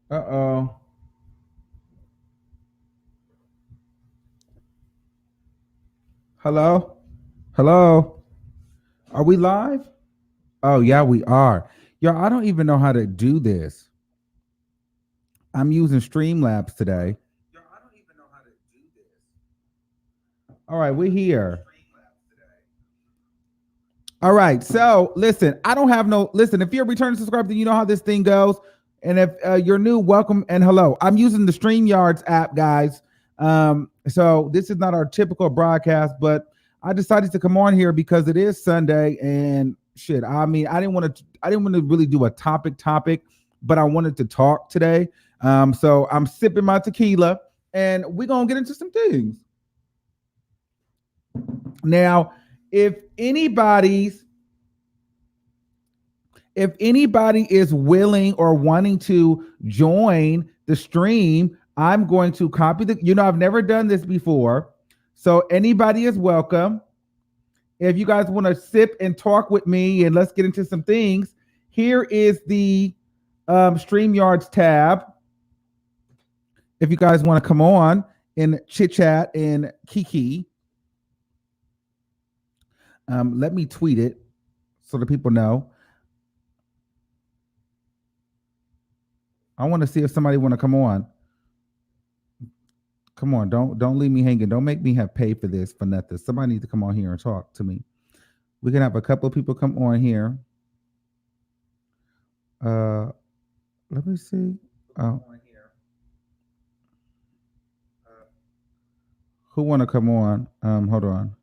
Uh-oh. Hello? Hello? Are we live? Oh, yeah, we are. Y'all, I don't even know how to do this. I'm using Streamlabs today. Y'all, I don't even know how to do this. All right, we're here. All right. So listen, I don't have no listen. If you're a returning subscriber, then you know how this thing goes. And if you're new, welcome and hello. I'm using the StreamYards app, guys. So this is not our typical broadcast, but I decided to come on here because it is Sunday and shit. I mean, I didn't want to really do a topic, but I wanted to talk today. So I'm sipping my tequila and we're gonna get into some things. Now, if anybody's if anybody is willing or wanting to join the stream, I'm going to copy I've never done this before. So anybody is welcome. If you guys want to sip and talk with me and let's get into some things, here is the StreamYards tab. If you guys want to come on and chit chat and kiki, let me tweet it so the people know. I want to see if somebody want to come on. Come on, don't leave me hanging. Don't make me have paid for this for nothing. Somebody needs to come on here and talk to me. We can have a couple of people come on here. Let me see. Oh, who want to come on? Hold on.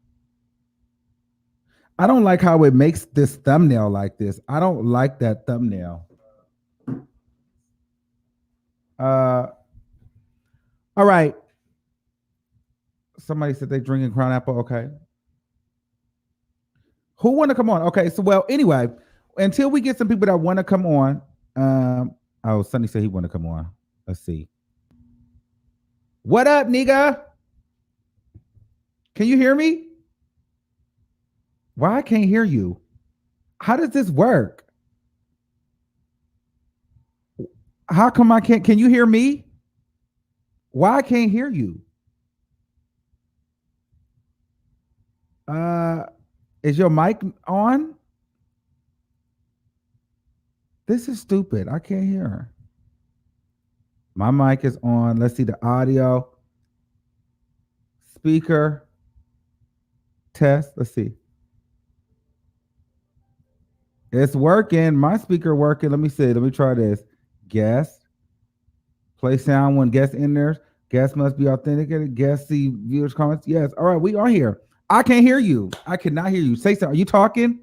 I don't like how it makes this thumbnail like this. I don't like that thumbnail. Uh, all right. Somebody said they drinking Crown Apple. Okay. Who want to come on? Okay. So well, anyway, until we get some people that want to come on. Sonny said he want to come on. Let's see. What up, nigga? Can you hear me? Why I can't hear you? How does this work? How come I can't? Can you hear me? Why I can't hear you? Uh, is your mic on? This is stupid. I can't hear her. My mic is on. Let's see the audio. Speaker. Test. Let's see. It's working. My speaker working. Let me see. Let me try this. Guest. Play sound when guest enters. Guest must be authenticated. Guest see viewers' comments. Yes. All right. We are here. I can't hear you. I cannot hear you. Say something. Are you talking?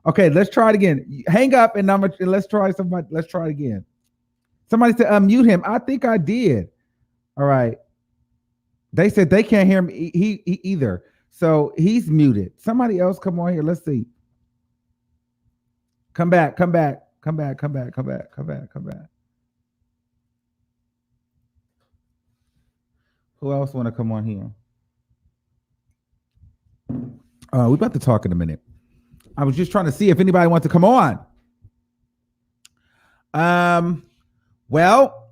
Okay. Let's try it again. Hang up and let's try somebody. Let's try it again. Somebody said unmute him. I think I did. All right. They said they can't hear me he either. So he's muted. Somebody else come on here. Let's see. Come back. Come back. Come back. Come back. Come back. Come back. Come back. Who else want to come on here? We're about to talk in a minute. I was just trying to see if anybody wants to come on. Well,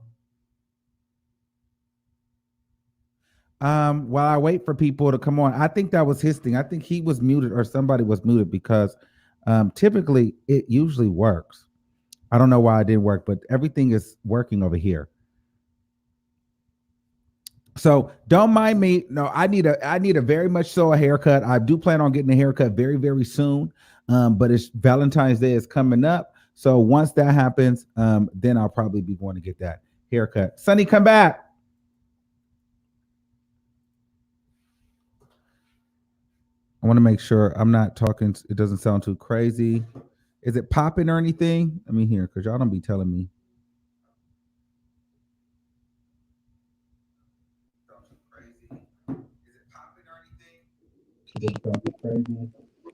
while I wait for people to come on, I think that was his thing. I think he was muted or somebody was muted because typically it usually works. I don't know why it didn't work, but everything is working over here. So don't mind me. No, I need a very much so a haircut. I do plan on getting a haircut very, very soon. But it's Valentine's Day is coming up. So once that happens, then I'll probably be going to get that haircut. Sonny, come back. I want to make sure I'm not talking. It doesn't sound too crazy. Is it popping or anything? Let me hear because y'all don't be telling me.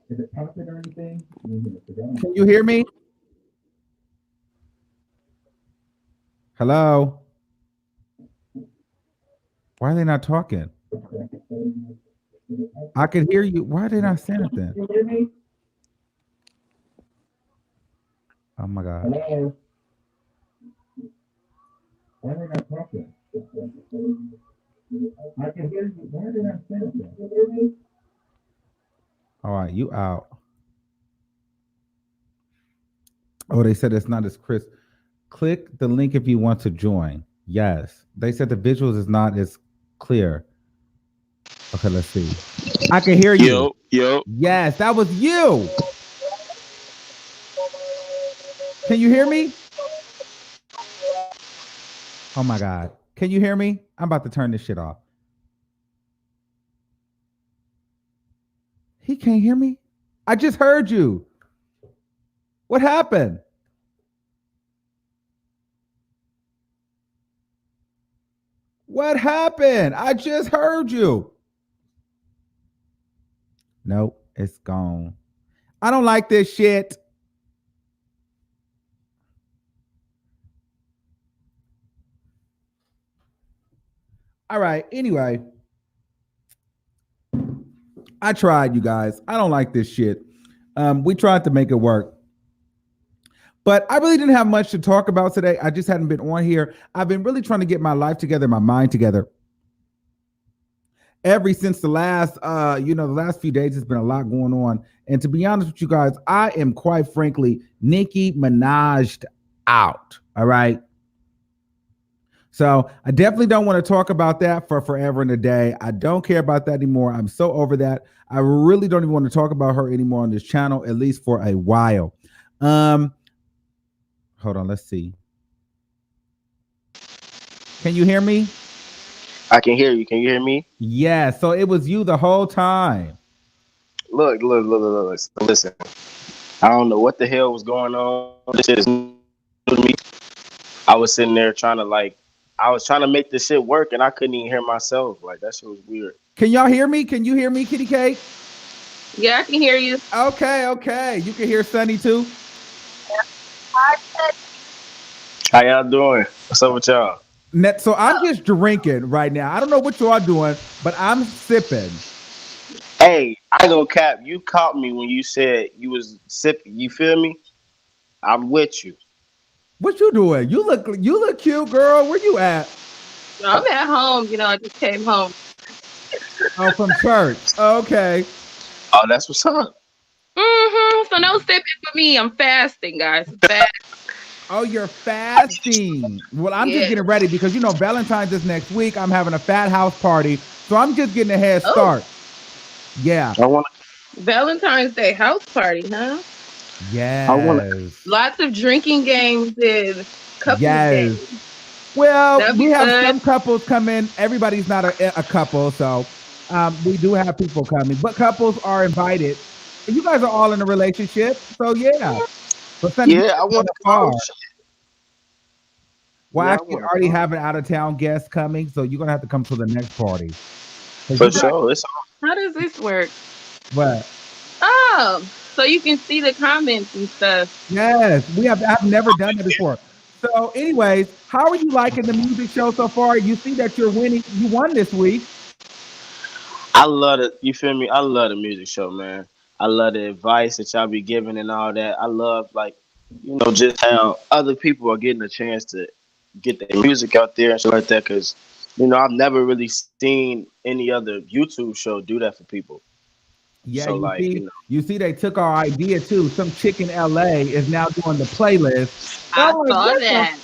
Is it popping or anything? Can you hear me? Hello? Why are they not talking? I can hear you. Why are they not saying it then? Can you hear me? Oh my God. Hello? Why they not talking? I can hear you. Why they not saying anything? All right, you out. Oh, they said it's not as crisp. Click the link if you want to join. Yes. They said the visuals is not as clear. Okay, let's see. I can hear you. Yo, yo. Yes, that was you. Can you hear me? Oh my God. Can you hear me? I'm about to turn this shit off. He can't hear me? I just heard you. What happened? What happened? I just heard you. Nope, it's gone. I don't like this shit. All right, anyway. I tried, you guys. I don't like this shit. We tried to make it work. But I really didn't have much to talk about today. I just hadn't been on here. I've been really trying to get my life together, my mind together. Ever since the last, the last few days, there's been a lot going on. And to be honest with you guys, I am quite frankly Nicki Minaj'd out. All right. So I definitely don't want to talk about that for forever and a day. I don't care about that anymore. I'm so over that. I really don't even want to talk about her anymore on this channel, at least for a while. Hold on, let's see. Can you hear me? I can hear you. Can you hear me? Yeah, so it was you the whole time. Look. Listen, I don't know what the hell was going on. This shit is new to me. I was sitting there I was trying to make this shit work, and I couldn't even hear myself. Like, that shit was weird. Can y'all hear me? Can you hear me, Kitty Cake? Yeah, I can hear you. Okay. You can hear Sunny too? How y'all doing? What's up with y'all? So I'm just drinking right now. I don't know what y'all doing, but I'm sipping. Hey, I ain't gonna cap. You caught me when you said you was sipping. You feel me? I'm with you. What you doing? You look cute, girl. Where you at? I'm at home. I just came home. Oh, from church. Okay. Oh, that's what's up. So no sipping for me. I'm fasting, guys. Oh, you're fasting. Well, I'm just Yeah. getting ready because Valentine's is next week. I'm having a fat house party, so I'm just getting a head start. Yeah. I want. Valentine's Day house party, huh? Yes. Lots of drinking games and couples games. Well, That'd we be have fun. some couples come in. Everybody's not a couple, so we do have people coming, but couples are invited. And you guys are all in a relationship, so yeah. But Sunny, Yeah, I want to far. come. Well, Yeah, I actually, want to already come. have an out of town guest coming, so you're gonna have to come to the next party. For sure. It's How does this work? What? Oh, so you can see the comments and stuff. Yes, I've never done it before. So, anyways, how are you liking the music show so far? You see that you're winning. You won this week. I love it. You feel me? I love the music show, man. I love the advice that y'all be giving and all that. I love just how other people are getting a chance to get their music out there and shit like that. Cause I've never really seen any other YouTube show do that for people. Yeah, So you see, they took our idea too. Some chick in LA is now doing the playlist. I Oh, like, saw what that.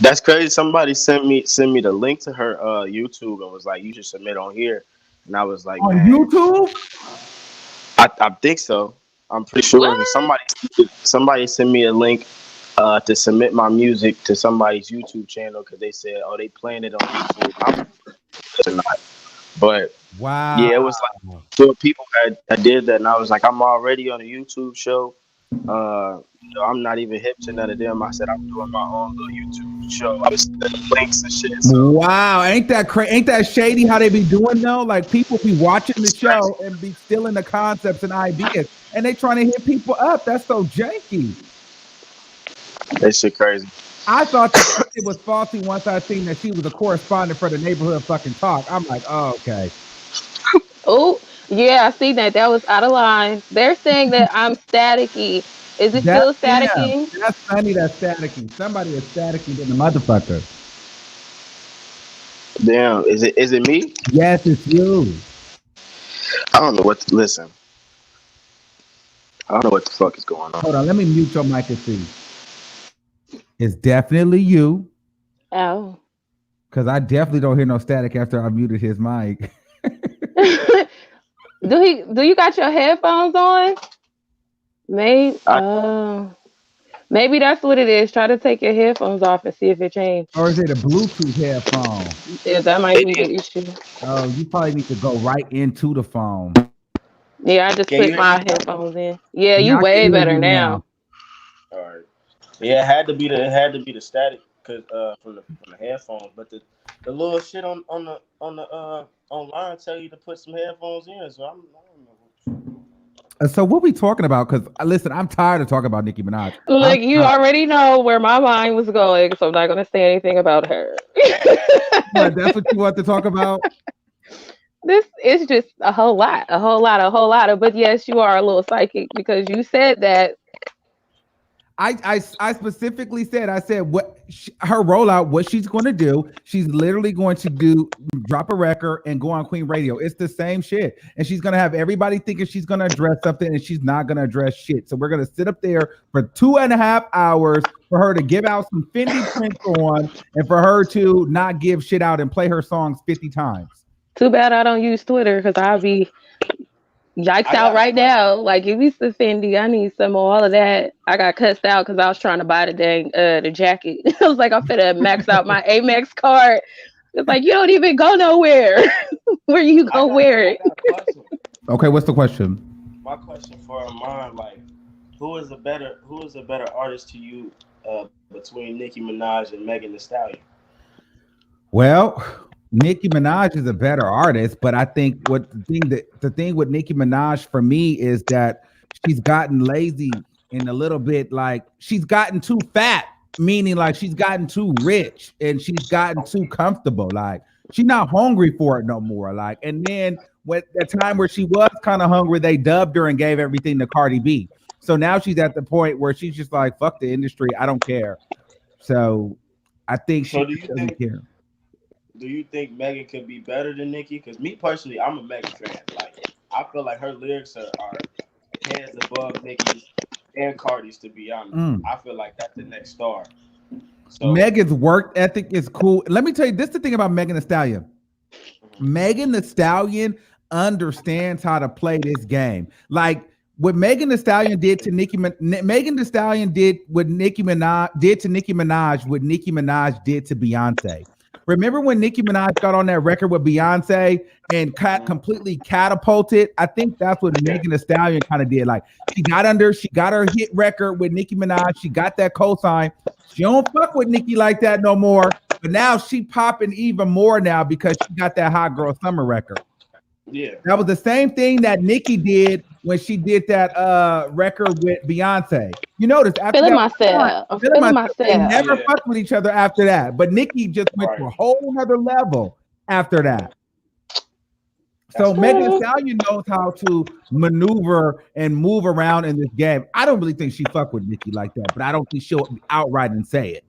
that's crazy. Somebody sent me the link to her YouTube and was like, you should submit on here. And I was like, on man, YouTube? I think so. I'm pretty What? sure. Somebody sent me a link to submit my music to somebody's YouTube channel because they said, oh, they playing it on YouTube. I'm not. But Wow. yeah, it was like two people that did that, and I was like, I'm already on a YouTube show. I'm not even hip to none of them. I said I'm doing my own little YouTube show. I was sending links and shit. So Wow, ain't that crazy? Ain't that shady how they be doing though? Like people be watching the show and be stealing the concepts and ideas, and they trying to hit people up. That's so janky. that shit crazy. I thought that it was faulty once I seen that she was a correspondent for the neighborhood fucking talk. I'm like, oh, okay. Oh, yeah, I see that. That was out of line. They're saying that I'm staticky. Is it That's still him. staticky? That's Sunny. That's staticky. Somebody is staticky than the motherfucker. Damn, is it me? Yes, it's you. I don't know what. Listen, I don't know what the fuck is going on. Hold on, let me mute your mic and see. It's definitely you, Oh. because I definitely don't hear no static after I muted his mic. Do you got your headphones on? Maybe I maybe that's what it is. Try to take your headphones off and see if it changed. Or is it a Bluetooth headphone? Yeah, that might it be is. the issue. Oh, you probably need to go right into the phone. Yeah, I just Can you put hear me my now? headphones in. Yeah, you Yeah, I can way hear better you now. now. All right. Yeah, it had to be the static because from the headphones, but the little shit on the online tell you to put some headphones in. So I don't know. So what we talking about? Because listen, I'm tired of talking about Nicki Minaj. I'm Like you tired. already know where my mind was going, so I'm not gonna say anything about her. What, that's what you want to talk about? This is just a whole lot, a whole lot, a whole lot of. But yes, you are a little psychic because you said that. I specifically said, I said what her rollout, what she's going to do. She's literally going to drop a record and go on Queen Radio. It's the same shit, and she's going to have everybody thinking she's going to address something, and she's not going to address shit. So we're going to sit up there for 2.5 hours for her to give out some Fendi prints on, and for her to not give shit out and play her songs 50 times. Too bad I don't use Twitter because I'll be yikes I out got a right question. now. Like give me some Fendi. I need some of all of that. I got cussed out because I was trying to buy the dang the jacket. I was like, I'm finna max out my Amex card. It's like you don't even go nowhere. Where you I go got wear I it? got a question. Okay, what's the question? My question for mine, like, who is a better artist to you between Nicki Minaj and Megan Thee Stallion? Well, Nicki Minaj is a better artist, but I think the thing with Nicki Minaj for me is that she's gotten lazy and a little bit like she's gotten too fat, meaning like she's gotten too rich and she's gotten too comfortable. Like she's not hungry for it no more. Like, and then when that time where she was kind of hungry, they dubbed her and gave everything to Cardi B. So now she's at the point where she's just like, fuck the industry, I don't care. So I think she So do just you doesn't think care. do you think Megan could be better than Nicki? Because me personally, I'm a Megan fan. Like, I feel like her lyrics are heads above Nicki's and Cardi's. To be honest, Mm. I feel like that's the next star. So, Megan's work ethic is cool. Let me tell you, this is the thing about Megan Thee Stallion. mhm, Megan Thee Stallion understands how to play this game. Like what Megan Thee Stallion did to Megan Thee Stallion did what Nicki Minaj did to Nicki Minaj, what Nicki Minaj did to Beyonce. Remember when Nicki Minaj got on that record with Beyonce and mhm, completely catapulted? I think that's what yeah, Megan Thee Stallion kind of did. Like she got her hit record with Nicki Minaj. She got that cosign. She don't fuck with Nicki like that no more. But now she popping even more now because she got that Hot Girl Summer record. yeah, That was the same thing that Nicki did when she did that record with Beyonce. You notice after Feeling that one, myself. I'm feeling feeling myself, they myself. never yeah, fucked with each other after that. But Nicki just went to right. a whole nother level after that. So That's a Megan Thee fact. Mm. Stallion knows how to maneuver and move around in this game. I don't really think she fuck with Nicki like that, but I don't think she'll outright and say it.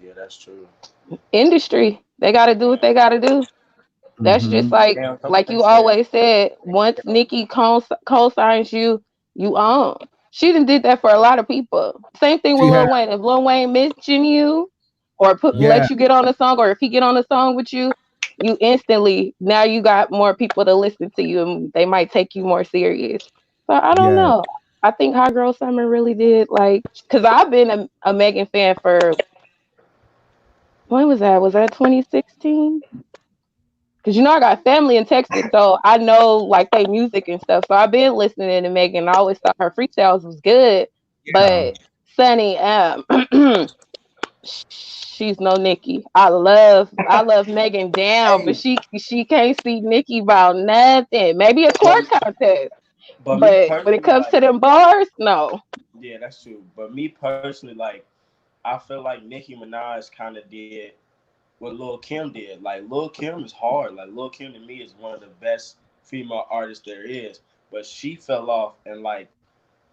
Yeah, that's true. Industry. They gotta do what Damn, they gotta do. That's just Mm-hmm. damn. So like they you said. always said. Once Nikki co-signs you, you own. She done did that for a lot of people. Same thing with She had, Lil Wayne. If Lil Wayne mention you, or yeah, let you get on a song, or if he get on a song with you, you instantly now you got more people to listen to you, and they might take you more serious. So I don't yeah. know. I think Hot Girl Summer really did like because I've been a Megan fan for when was that? Was that 2016? Cause I got family in Texas, so I know like they music and stuff. So I've been listening to Megan. I always thought her freestyles was good, Yeah. but Sunny, she's no Nikki. I love Megan down, but Hey, she can't see Nikki about nothing. Maybe a but twerk contest, me but when it personally, comes to like, them bars, no. yeah, that's true. But me personally, like, I feel like Nicki Minaj kind of did what Lil Kim did. Like, Lil Kim is hard. Like, Lil Kim to me is one of the best female artists there is. But she fell off, and like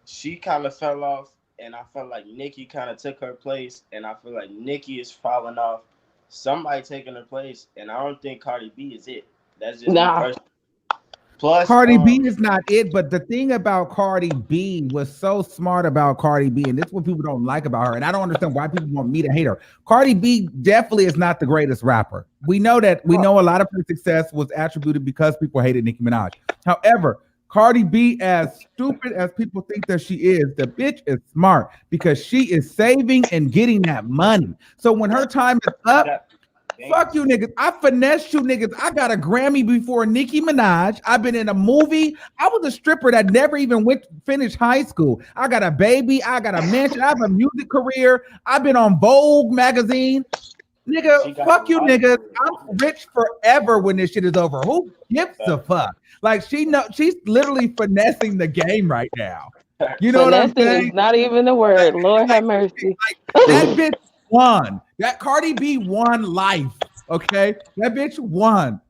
she kind of fell off, and I felt like Nicki kind of took her place, and I feel like Nicki is falling off. somebody taking her place, and I don't think Cardi B is it. That's just me Nah, personally. Plus, Cardi B is not it, but the thing about Cardi B was so smart about Cardi B, and this is what people don't like about her, and I don't understand why people want me to hate her. Cardi B definitely is not the greatest rapper. We know that. We know a lot of her success was attributed because people hated Nicki Minaj. However, Cardi B, as stupid as people think that she is, the bitch is smart because she is saving and getting that money. So when her time is she up, got fuck games. you niggas. I finessed you niggas. I got a Grammy before Nicki Minaj. I've been in a movie. I was a stripper that never even finished high school. I got a baby. I got a mansion. I have a music career. I've been on Vogue magazine. She Nigga, got a fuck you lot of niggas. career. I'm rich forever when this shit is over. Who gives a fuck? Like she's literally finessing the game right now. You know what I'm finessing saying? is not even the word. Lord have mercy. That bitch won. That Cardi B won life. Okay, that bitch won,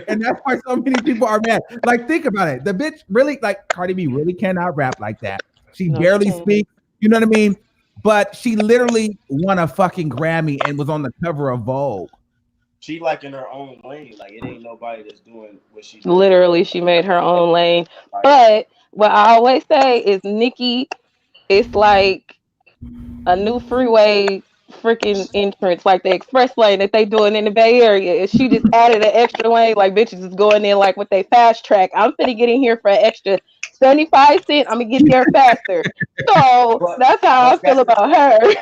and that's why so many people are mad. Like, think about it. The bitch really, like, Cardi B really cannot rap like that. She No, she barely can't. speaks. You know what I mean? But she literally won a fucking Grammy and was on the cover of Vogue. She like in her own lane. Like it ain't nobody that's doing what she doing. Literally, she made her own lane. Like But what I always say is Nikki, it's like a new freeway freaking entrance, like the express lane that they doing in the Bay Area. If she just added an extra lane, like bitches is going in like with they fast track. I'm finna get in here for an extra 75 cents. I'm gonna get there faster. So that's how I but feel about her.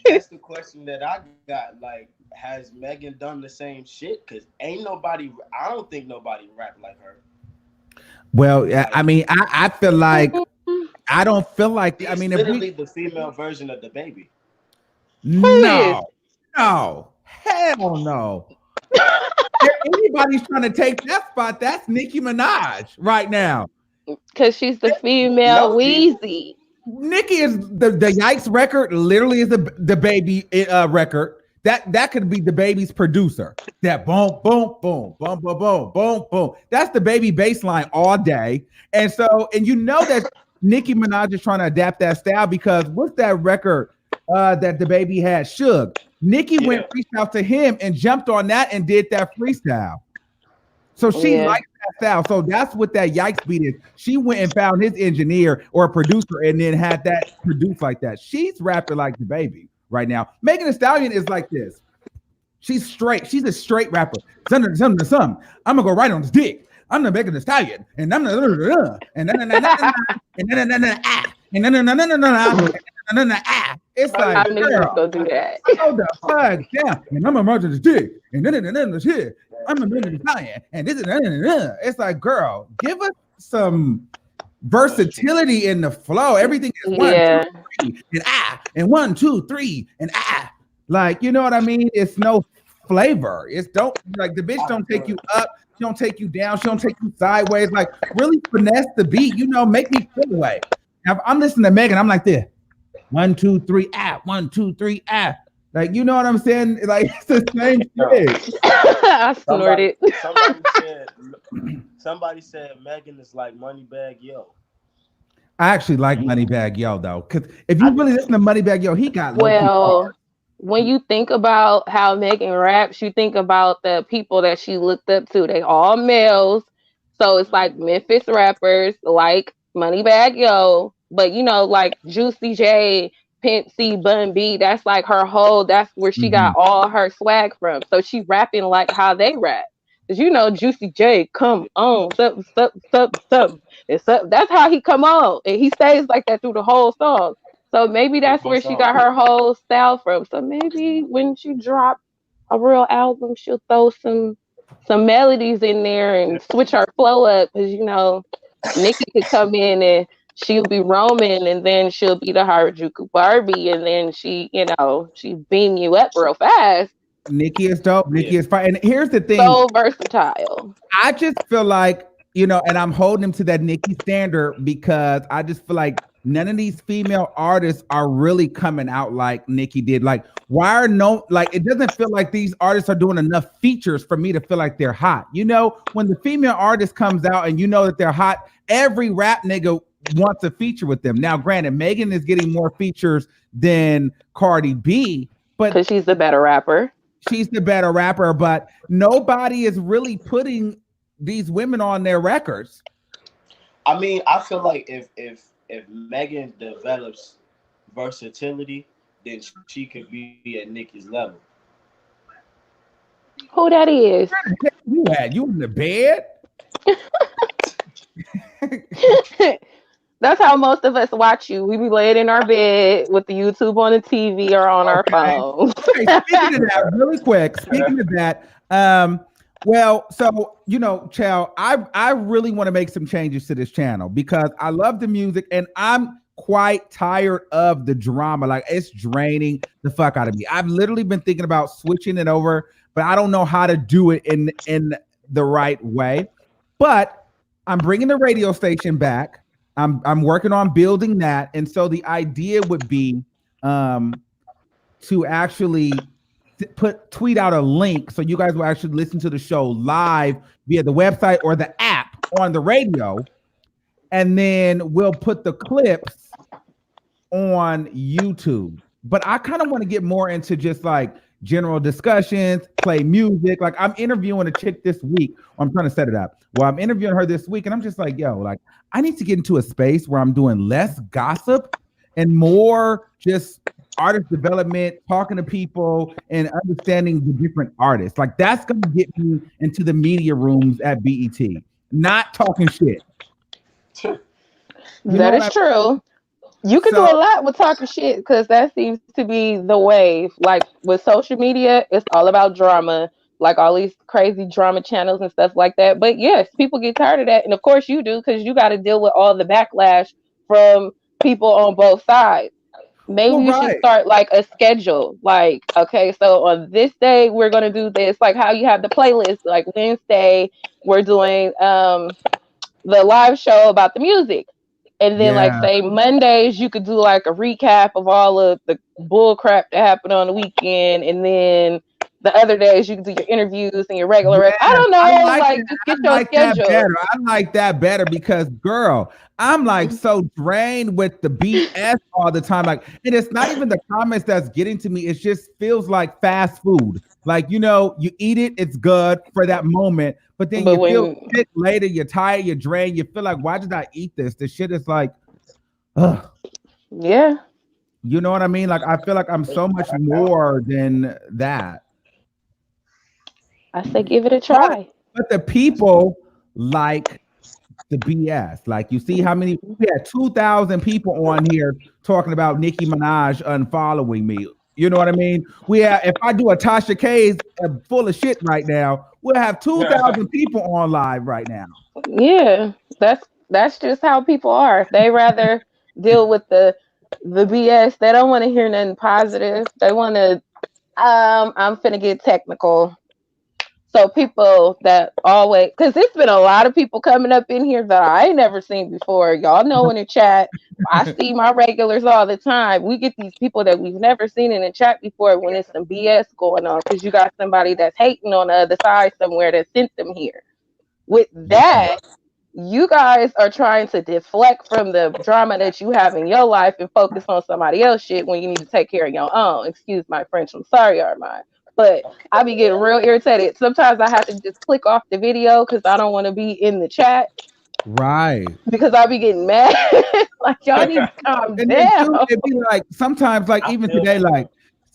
that's the question that I got. Like, has Megan done the same shit? Cause ain't nobody. I don't think nobody rap like her. Well, Like I mean, I feel like I don't feel like. I she's mean, if literally we the female version of the baby. Who is? no, no, hell no. If anybody's trying to take that spot, that's Nicki Minaj right now. Because she's the female No, G. Wheezy. Nicki is the Yikes record. Literally, is the baby record. That could be the baby's producer. That boom, boom, boom, boom, boom, boom, boom, boom. That's the baby bass line all day. And so, and you know that Nicki Minaj is trying to adapt that style because what's that record that the baby had? Suge. Nicki went Yeah. reached out to him and jumped on that and did that freestyle. So she Yeah. likes that style. So that's what that Yikes beat is. She went and found his engineer or producer and then had that produced like that. She's rapping like the baby right now. Megan Thee Stallion is like this. She's straight. She's a straight rapper. Some. I'm gonna go right on this dick. I'm the Megan Thee Stallion, and I'm the and it's like, I knew you was girl, gonna do that. hold the fuck down, and I'm a merge this dick, and this here. I'm a Megan Thee Stallion, and this is it's like, girl, give us some versatility in the flow. Everything is one, two, Yeah. three, and 1, 2, 3, and like, you know what I mean? It's no flavor. It's don't like the bitch don't take you up, she don't take you down, she don't take you sideways. Like, really finesse the beat, you know, make me feel away. Now, if I'm listening to Megan, I'm like this 1, 2, 3, 1, 2, 3, like, you know what I'm saying? Like, it's the same shit. I snorted. Somebody said Megan is like Moneybag Yo. I actually like Moneybag Yo though, because if you really listen to Moneybag Yo, he got low Well, when you think about how Megan raps, you think about the people that she looked up to. They all males. So it's like Memphis rappers like Moneybag Yo, but you know, like Juicy J, Pimp C, Bun B, that's like her whole, that's where she got all her swag from. So she rapping like how they rap. Cause you know, Juicy J, come on, something, something, something, something. It's up. That's how he come on. And he stays like that through the whole song. So maybe that's where she got her whole style from. So maybe when she drop a real album, she'll throw some melodies in there and switch her flow up. Cause you know, Nikki could come in and she'll be roaming and then she'll be the Harajuku Barbie and then she beam you up real fast. Nikki is dope. Nikki is fine. And here's the thing. So versatile. I just feel like, you know, and I'm holding him to that Nikki standard because I just feel like none of these female artists are really coming out like Nikki did. Like, why are it doesn't feel like these artists are doing enough features for me to feel like they're hot. You know, when the female artist comes out and you know that they're hot, every rap nigga wants a feature with them. Now, granted, Megan is getting more features than Cardi B, but because she's the better rapper. she's the better rapper, but nobody is really putting these women on their records. I mean, I feel like if Megan develops versatility, then she could be at Nicki's level. Who that is? Where the hell you at? You in the bed? That's how most of us watch you. We be laying in our bed with the YouTube on the TV or on our Okay. phones. Okay, speaking of that, really quick. Speaking of that, well, so Chow, I really want to make some changes to this channel because I love the music and I'm quite tired of the drama. Like it's draining the fuck out of me. I've literally been thinking about switching it over, but I don't know how to do it in the right way. But I'm bringing the radio station back. I'm working on building that, and so the idea would be to actually tweet out a link so you guys will actually listen to the show live via the website or the app on the radio, and then we'll put the clips on YouTube. But I kind of want to get more into just like general discussions, play music. Like I'm interviewing a chick this week. Or I'm trying to set it up. Well, I'm interviewing her this week, and I'm just like, yo, like I need to get into a space where I'm doing less gossip and more just artist development, talking to people and understanding the different artists. Like that's gonna get me into the media rooms at BET, not talking shit. That is true. You can do a lot with talking shit because that seems to be the wave. Like with social media, it's all about drama, like all these crazy drama channels and stuff like that. But yes, people get tired of that. And of course you do because you got to deal with all the backlash from people on both sides. Maybe you should start like a schedule. Like, okay, so on this day, we're going to do this. Like how you have the playlist, like Wednesday, we're doing the live show about the music. And then, like, say Mondays, you could do like a recap of all of the bull crap that happened on the weekend. And then the other days, you can do your interviews and your regular. I don't know. Just get your schedule. I like that better because, girl, I'm like so drained with the BS all the time. Like, and it's not even the comments that's getting to me. It just feels like fast food. Like, you eat it, it's good for that moment. But then you feel sick later, you're tired, you're drained, you feel like, why did I eat this? The shit is like, ugh. Yeah. You know what I mean? Like, I feel like I'm so much more than that. I say give it a try. But the people like the BS. Like, you see how many, we had 2,000 people on here talking about Nicki Minaj unfollowing me. You know what I mean? If I do a Tasha K's full of shit right now, we'll have 2,000 people on live right now. Yeah, that's just how people are. They rather deal with the BS. They don't want to hear nothing positive. They want to. I'm finna get technical. So people that always, because it's been a lot of people coming up in here that I ain't never seen before. Y'all know in the chat, I see my regulars all the time. We get these people that we've never seen in the chat before when it's some BS going on because you got somebody that's hating on the other side somewhere that sent them here. With that, you guys are trying to deflect from the drama that you have in your life and focus on somebody else's shit when you need to take care of your own. Excuse my French. I'm sorry, Armand. But I be getting real irritated. Sometimes I have to just click off the video because I don't want to be in the chat. Right. Because I be getting mad. Like, y'all need to calm down. It'd be like, sometimes, like, even today, like,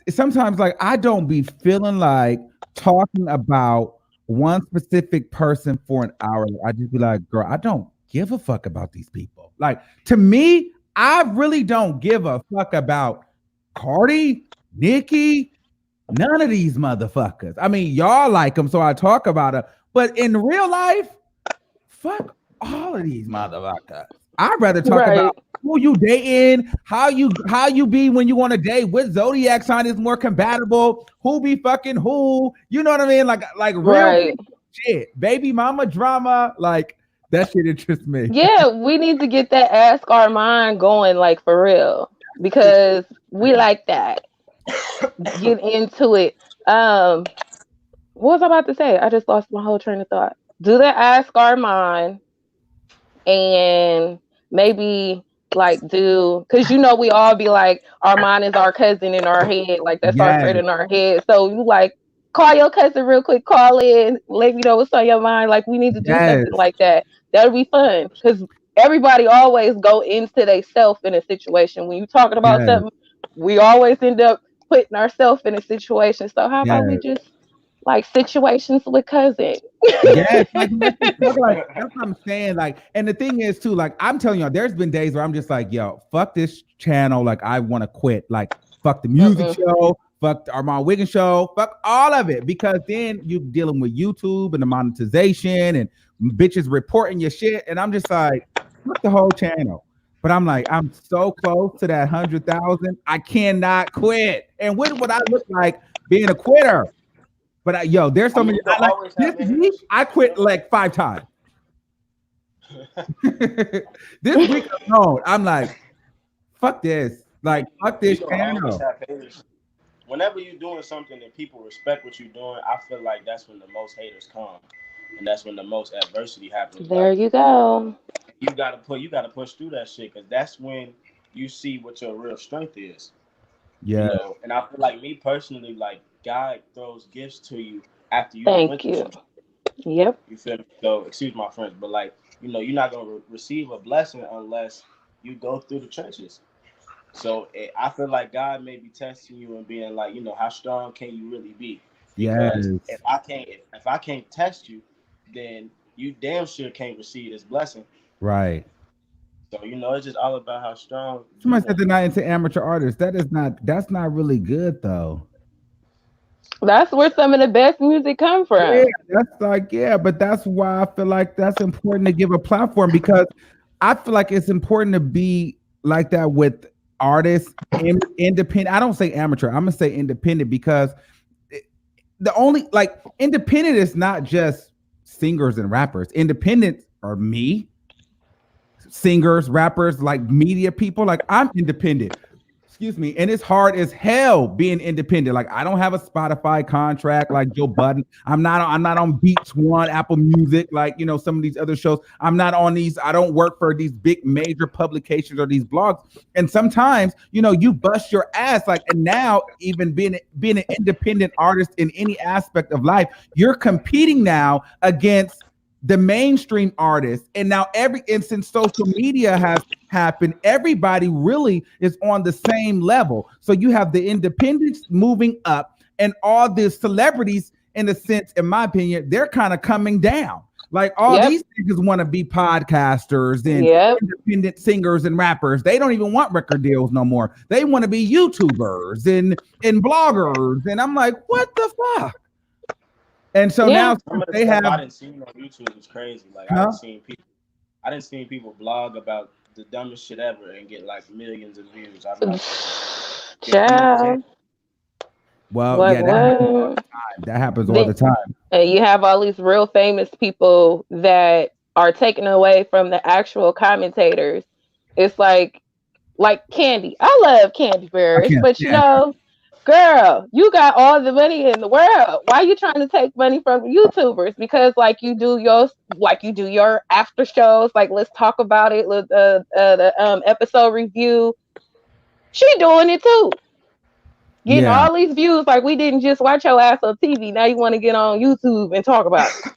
sometimes, like, I don't be feeling like talking about one specific person for an hour. I just be like, girl, I don't give a fuck about these people. Like, to me, I really don't give a fuck about Cardi, Nicki, none of these motherfuckers. I mean, y'all like them, so I talk about them. But in real life, fuck all of these motherfuckers. I'd rather talk about who you dating, how you be when you on a date, what zodiac sign is more compatible, who be fucking who. You know what I mean? Like real shit, baby mama drama. Like that shit interests me. Yeah, we need to get that Ask Armand going, like for real, because we like that. Get into it. What was I about to say? I just lost my whole train of thought. Do the Ask Armand and maybe like do, because we all be like, Armand is our cousin in our head, like that's our friend in our head. So you like call your cousin real quick, call in, let me know what's on your mind. Like we need to do Yes, something like that. That'll be fun because everybody always go into they self in a situation. When you talking about yes, something, we always end up putting ourselves in a situation. So how about we yes. just like situations with cousin? Yes, like let's just talk like that's what I'm saying. Like, and the thing is too, like I'm telling you, there's been days where I'm just like, yo, fuck this channel. Like, I want to quit. Like, fuck the music Mm-mm. show, fuck the Armand Wiggins show, fuck all of it. Because then you dealing with YouTube and the monetization and bitches reporting your shit. And I'm just like, fuck the whole channel. But I'm like, I'm so close to that 100,000. I cannot quit. And what would I look like being a quitter? But yo, there's I so mean, many. you don't I like always this have week. haters. I You quit know? like 5 times. This week alone, I'm like, fuck this. Yeah, Like, fuck you're this gonna always channel. have haters. Whenever you're doing something and people respect what you're doing, I feel like that's when the most haters come, and that's when the most adversity happens. There Like you go. you gotta push through that shit because that's when you see what your real strength is. You Yeah, know, and I feel like me personally, like God throws gifts to you after you done went Thank through you. some. Yep. You feel me? So excuse my French, but like you're not gonna receive a blessing unless you go through the trenches. So I feel like God may be testing you and being like, how strong can you really be? Because yes, if I can't test you, then you damn sure can't receive this blessing. right. So it's just all about how strong you Somebody said want. they're not into amateur artists. That's not really good though. That's where some of the best music come Yeah, from. that's like, yeah, but that's why I feel like that's important to give a platform because I feel like it's important to be like that with artists, independent. I don't say amateur, I'm gonna say independent because the only like independent is not just singers and rappers. Independent are me, singers, rappers, like media people. Like I'm independent. Excuse me. And it's hard as hell being independent. Like I don't have a Spotify contract like Joe Budden. I'm not on Beats One, Apple Music, like some of these other shows. I'm not on these, I don't work for these big major publications or these blogs. And sometimes, you bust your ass. Like, and now even being an independent artist in any aspect of life, you're competing now against the mainstream artists. And now since social media has happened, everybody really is on the same level. So you have the independents moving up and all the celebrities, in a sense, in my opinion, they're kind of coming down. Like all Yep. these niggas want to be podcasters and Yep. independent singers and rappers. They don't even want record deals no more. They want to be YouTubers and bloggers. And I'm like, what the fuck? And so Yeah. now Some since of the they stuff have, I didn't see on YouTube is crazy. Like huh? I didn't see people blog about the dumbest shit ever and get like millions of views. I'm like, confused as hell. Child. Well, Like yeah, that happens all what? the time. That happens all Then the time. and you have all these real famous people that are taken away from the actual commentators. It's like Candy. I love Candy I Bears, can't but stand girl, you got all the money in the world. Why are you trying to take money from YouTubers? Because like you do your after shows, like let's talk about it, the episode review. She doing it too. Getting yeah. all these views, like we didn't just watch your ass on TV. Now you want to get on YouTube and talk about it.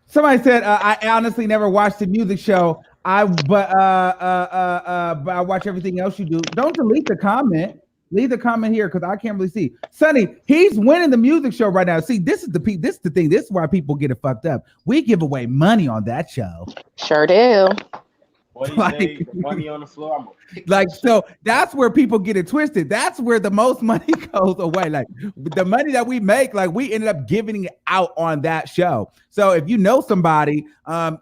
Somebody said I honestly never watched the music show. But I watch everything else you do. Don't delete the comment. Leave the comment here because I can't really see. Sonny, he's winning the music show right now. See, this is the thing. This is why people get it fucked up. We give away money on that show. Sure do. What do you Like, say? The money on the floor. I'm gonna pick like that shit. so that's where people get it twisted. That's where the most money goes away. Like the money that we make, like we ended up giving it out on that show. So if you know somebody,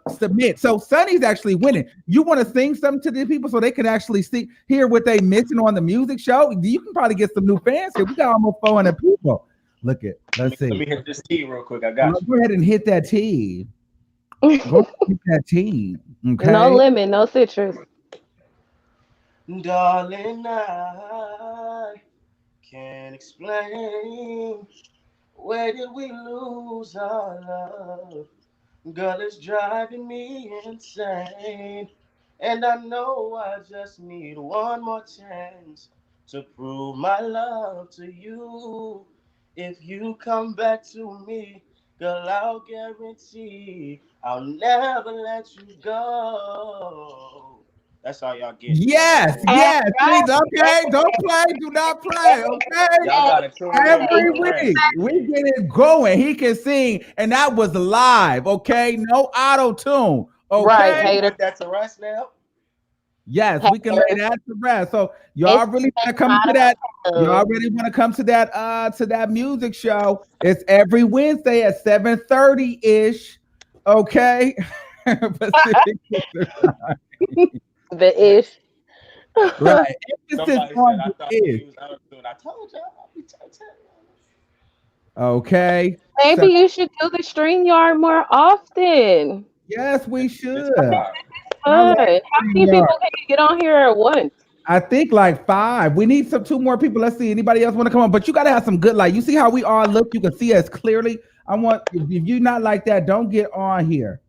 submit. So Sonny's actually winning. You want to sing something to the people so they can actually hear what they missing on the music show? You can probably get some new fans here. We got almost 400 people. Look it. Let's Let see. me hit this T real quick. I got Go ahead and hit that T. Go ahead and hit that T. No Okay. lemon, no citrus. you, darling. I can't explain. Where did we lose our love? Girl, it's driving me insane. And I know I just need one more chance to prove my love to you. If you come back to me, girl, I'll guarantee I'll never let you go. That's all y'all get. Yes, All yes. Please, right. okay. Don't play. Do not play. Okay. Y'all gotta tune in for Every the rest. week we get it going. He can sing, and that was live. Okay, no auto tune. Right, Okay. You hater. put that to rest now. Yes, we can lay Haters. that to rest. So y'all It's really want to come to not that? Y'all a really want to come to that music show? It's every Wednesday at 7:30 ish. Okay. Pacific Standard Time. the ish. Right. Emphasis Somebody said on I the thought they ish. used auto tune. I told y'all. I'll be telling Okay. So Maybe you should do the StreamYard more often. yes, we It's should. hard. I like Good. How many StreamYard. people can you get on here at once? I think like five. We need some two more people. Let's see. Anybody else want to come on? But you got to have some good light. You see how we all look? You can see us clearly. I want if you not like that, don't get on here.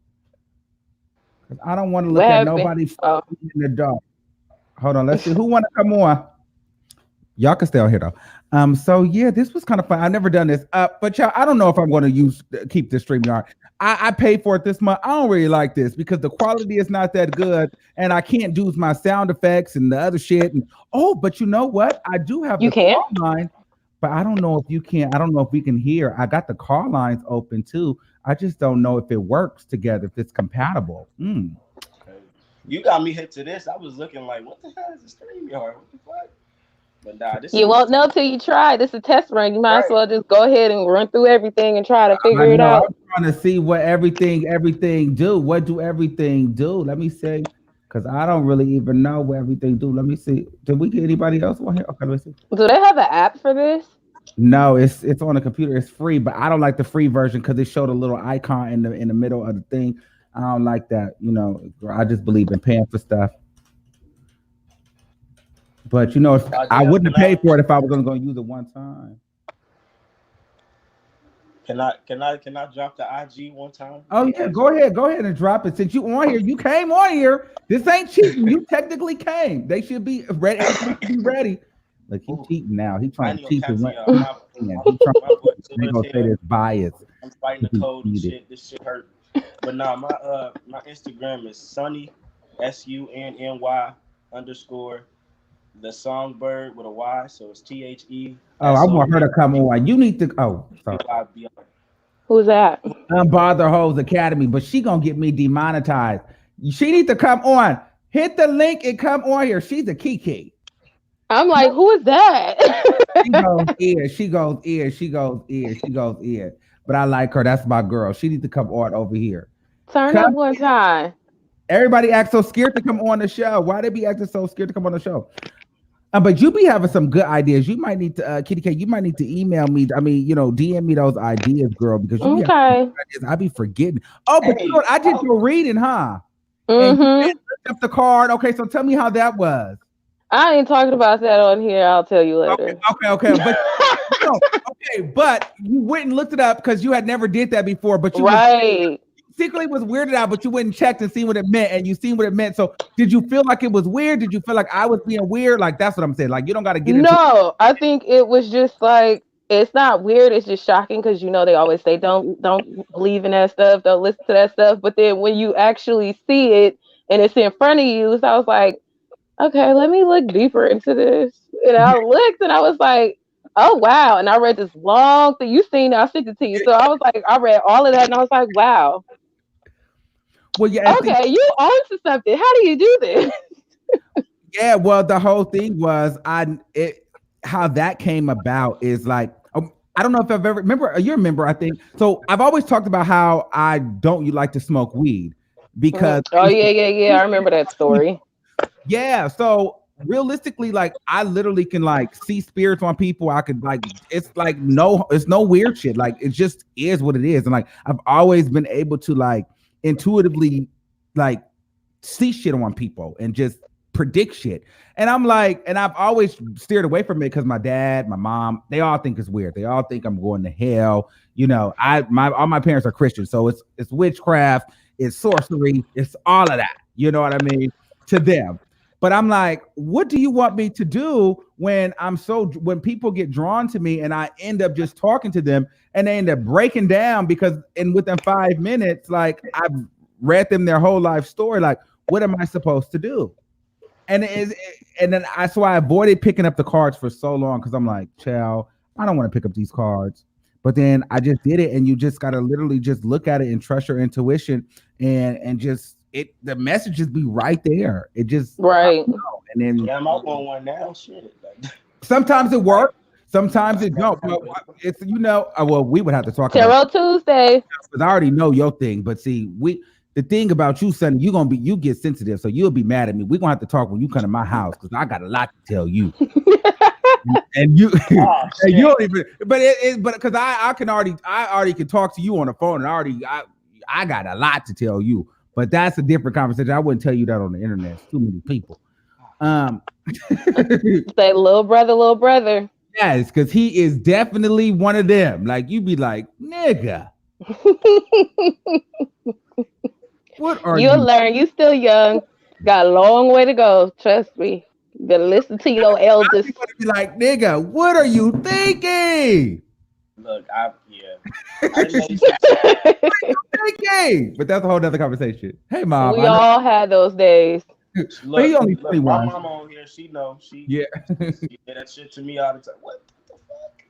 'Cause I don't want to What look at happened? nobody Oh, in the dark. Hold on. Let's see who want to come on. Y'all can stay on here though. So yeah, this was kind of fun. I've never done this. But y'all, I don't know if I'm going to keep this StreamYard. I paid for it this month. I don't really like this because the quality is not that good, and I can't do my sound effects and the other shit. And oh, but you know what? I do have you the can? call line, but I don't know if you can. I don't know if we can hear. I got the call lines open too. I just don't know if it works together, if it's compatible. Okay. You got me hit to this. I was looking like, what the hell is a stream yard? What the fuck? But nah, this You is won't know till you try. This is a test run. You might as right. well just go ahead and run through everything and try to I figure it know. out. I'm trying to see what everything do. What do everything do? Let me see, because I don't really even know what everything do. Let me see. Did we get anybody else on here? Okay, let me see. Do they have an app for this? No, it's on the computer. It's free, but I don't like the free version because it showed a little icon in the middle of the thing. I don't like that. You know, I just believe in paying for stuff. But you know, if I Dale, wouldn't have paid for it if I was only going to use it one time. can I drop the IG one time? Oh yeah, go ahead and drop it. Since you on here, you came on here. This ain't cheating. You technically came. They should be ready. Everybody should be ready. Like he Ooh, cheating now. He I trying ain't to gonna cheat the cap to win. y'all. He trying. My voice They sore as gonna say hell. this bias. I'm fighting the He cold and cheated. shit. This shit hurt. But nah, my Instagram is Sunny SUNNY underscore the songbird with a Y. So it's Oh, I want her to come THESONGBYR. on. You need to. Oh, sorry. Who's that? Unbother Hoes Academy, but she gonna get me demonetized. She need to come on. Hit the link and come on here. She's a Kiki. I'm like, who is She that? goes ear. She goes ear. She goes ear. She goes ear. But I like her. That's my girl. She needs to come on over here. Turn Come. up one time. Everybody acts so scared to come on the show. Why they be acting so scared to come on the show? But you be having some good ideas. You might need to, Kitty K. You might need to email me. I mean, you know, DM me those ideas, girl, because you be having some Okay. good ideas. I be forgetting. Oh, but you know Hey, what? I did your reading, huh? And you Mm-hmm. did look up the card. Okay, so tell me how that was. I ain't talking about that on here. I'll tell you Okay, later. okay. But no, okay, but you went and looked it up because you had never did that before. But you was Right. secretly was weirded out, but you went and checked and seen what it meant, and you seen what it meant. So did you feel like it was weird? Did you feel like I was being weird? Like that's what I'm saying. Like you don't got to get into. No, I think it was just like it's not weird. It's just shocking because they always say don't believe in that stuff, don't listen to that stuff. But then when you actually see it and it's in front of you, so I was like, okay, let me look deeper into this. And I looked and I was like, oh wow. And I read this long thing. You seen it, I sent it to you. So I was like, I read all of that and I was like, wow. Well, yeah, and see, Okay, you on to something. How do you do this? yeah. Well, the whole thing was how that came about is like I don't know if I've ever remember. You remember? I think so. I've always talked about how I don't you like to smoke weed because Oh yeah. I remember that story. yeah. So realistically, like I literally can like see spirits on people. I could like it's like it's no weird shit. Like it just is what it is. And like I've always been able to like intuitively like see shit on people and just predict shit. And I'm like, and I've always steered away from it because my dad, my mom, they all think it's weird. They all think I'm going to hell. You know, all my parents are Christians, so it's witchcraft, it's sorcery, it's all of that. You know what I mean? To them. But I'm like, what do you want me to do when when people get drawn to me and I end up just talking to them and they end up breaking down because within 5 minutes, like I've read them their whole life story. Like, what am I supposed to do? And then that's why I avoided picking up the cards for so long because I'm like, child, I don't want to pick up these cards. But then I just did it, and you just gotta literally just look at it and trust your intuition, and just the messages be right there. It just right. And then yeah, I'm out on one now. Shit, like, sometimes it works, sometimes it don't. But it's well, we would have to talk Tarot Tuesday. because I already know your thing. But see, the thing about you, Sonny, you get sensitive, so you'll be mad at me. We're gonna have to talk when you come to my house because I got a lot to tell you. And you, and you don't even, but because I already can talk to you on the phone, and I got a lot to tell you. But that's a different conversation. I wouldn't tell you that on the internet. It's too many people. Say little brother. Yes, because he is definitely one of them. Like you be like, nigga. What are You'll learn. You still young. Got a long way to go. Trust me. You better listen to your elders. I'm gonna be like, nigga, what are you thinking? Look, I thinking? But that's a whole nother conversation. Hey, mom. We all had those days. But he only 21. My mama on here, she know. She yeah. She did that shit to me all the time. What the fuck?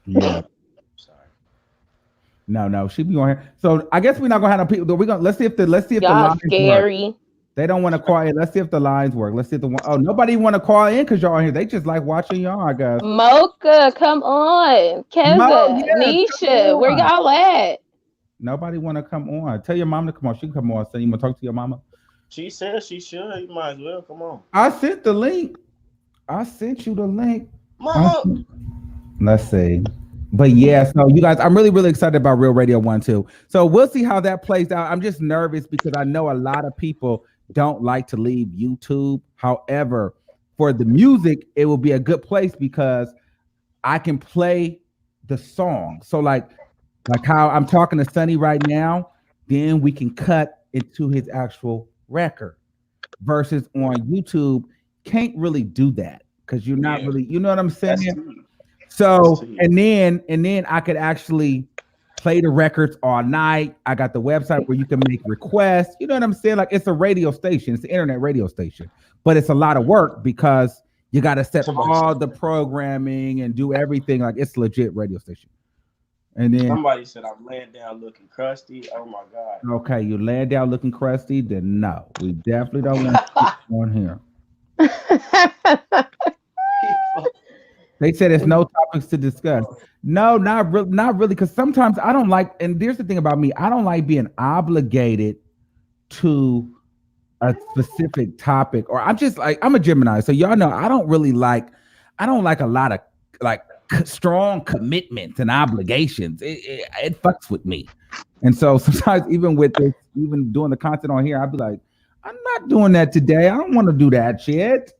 Yeah. Sorry. No, she be on here. So I guess we're not gonna have no people. Let's see if the lines scary. Work. They don't want to call in. Let's see if the lines work. Let's see if nobody want to call in because y'all are here. They just like watching y'all, I guess. Mocha, come on. Keza, Nisha, where y'all at? Nobody want to come on. Tell your mom to come on. She can come on. So you want to talk to your mama? She said she should. You might as well come on. I sent the link. I sent you the link. Mama. Let's see. But yeah, so you guys, I'm really, really excited about Real Radio 1 too. So we'll see how that plays out. I'm just nervous because I know a lot of people don't like to leave YouTube. However, for the music, it will be a good place because I can play the song. So like how I'm talking to Sonny right now, then we can cut into his actual record. Versus on YouTube, can't really do that because you're not really, you know what I'm saying? So and then I could actually play the records all night. I got the website where you can make requests. You know what I'm saying? Like it's a radio station, it's an internet radio station, but it's a lot of work because you got to set all the programming and do everything. Like it's legit radio station. And then somebody said I'm laying down looking crusty. Oh my God. Okay, you laying down looking crusty. Then no, we definitely don't want to on here. They said it's no topics to discuss. No, not really, because sometimes I don't like, and there's the thing about me, I don't like being obligated to a specific topic, or I'm just like, I'm a Gemini, so y'all know I don't like a lot of like strong commitments and obligations. It fucks with me. And so sometimes even with this, even doing the content on here, I'd be like, I'm not doing that today. I don't want to do that shit.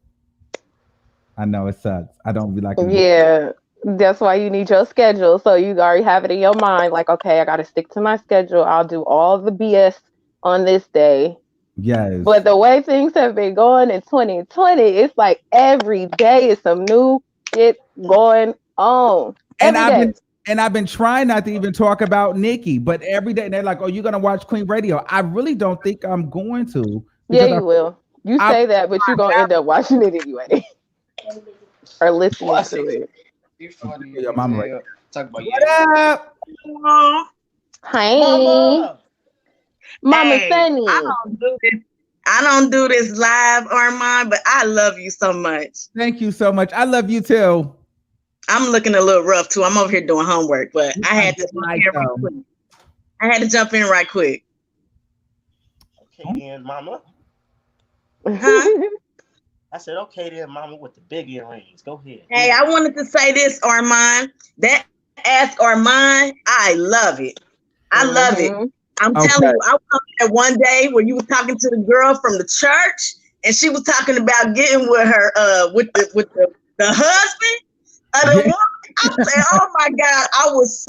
I know it sucks. I don't be like, yeah, that's why you need your schedule. So you already have it in your mind. Like, okay, I got to stick to my schedule. I'll do all the BS on this day. Yes. But the way things have been going in 2020, it's like every day is some new shit going on. And I've been trying not to even talk about Nikki, but every day they're like, "Oh, you're gonna watch Queen Radio." I really don't think I'm going to. Yeah, you will. You say that, but you're gonna end up watching it anyway. Or listening to it. You funny. Your mama right there. Talk about what up? Hi, Mama hey, Sunny. I don't do this live, Armand, but I love you so much. Thank you so much. I love you too. I'm looking a little rough too. I'm over here doing homework, but I had to jump in right quick. Okay, then, Mama. Huh? I said, okay, then, Mama, with the big earrings. Go ahead. Hey, I wanted to say this, Armand. That Ask Armand, I love it. I love it. I'm telling you, I was there one day where you were talking to the girl from the church, and she was talking about getting with her, with the husband of the woman. I said, oh my God, I was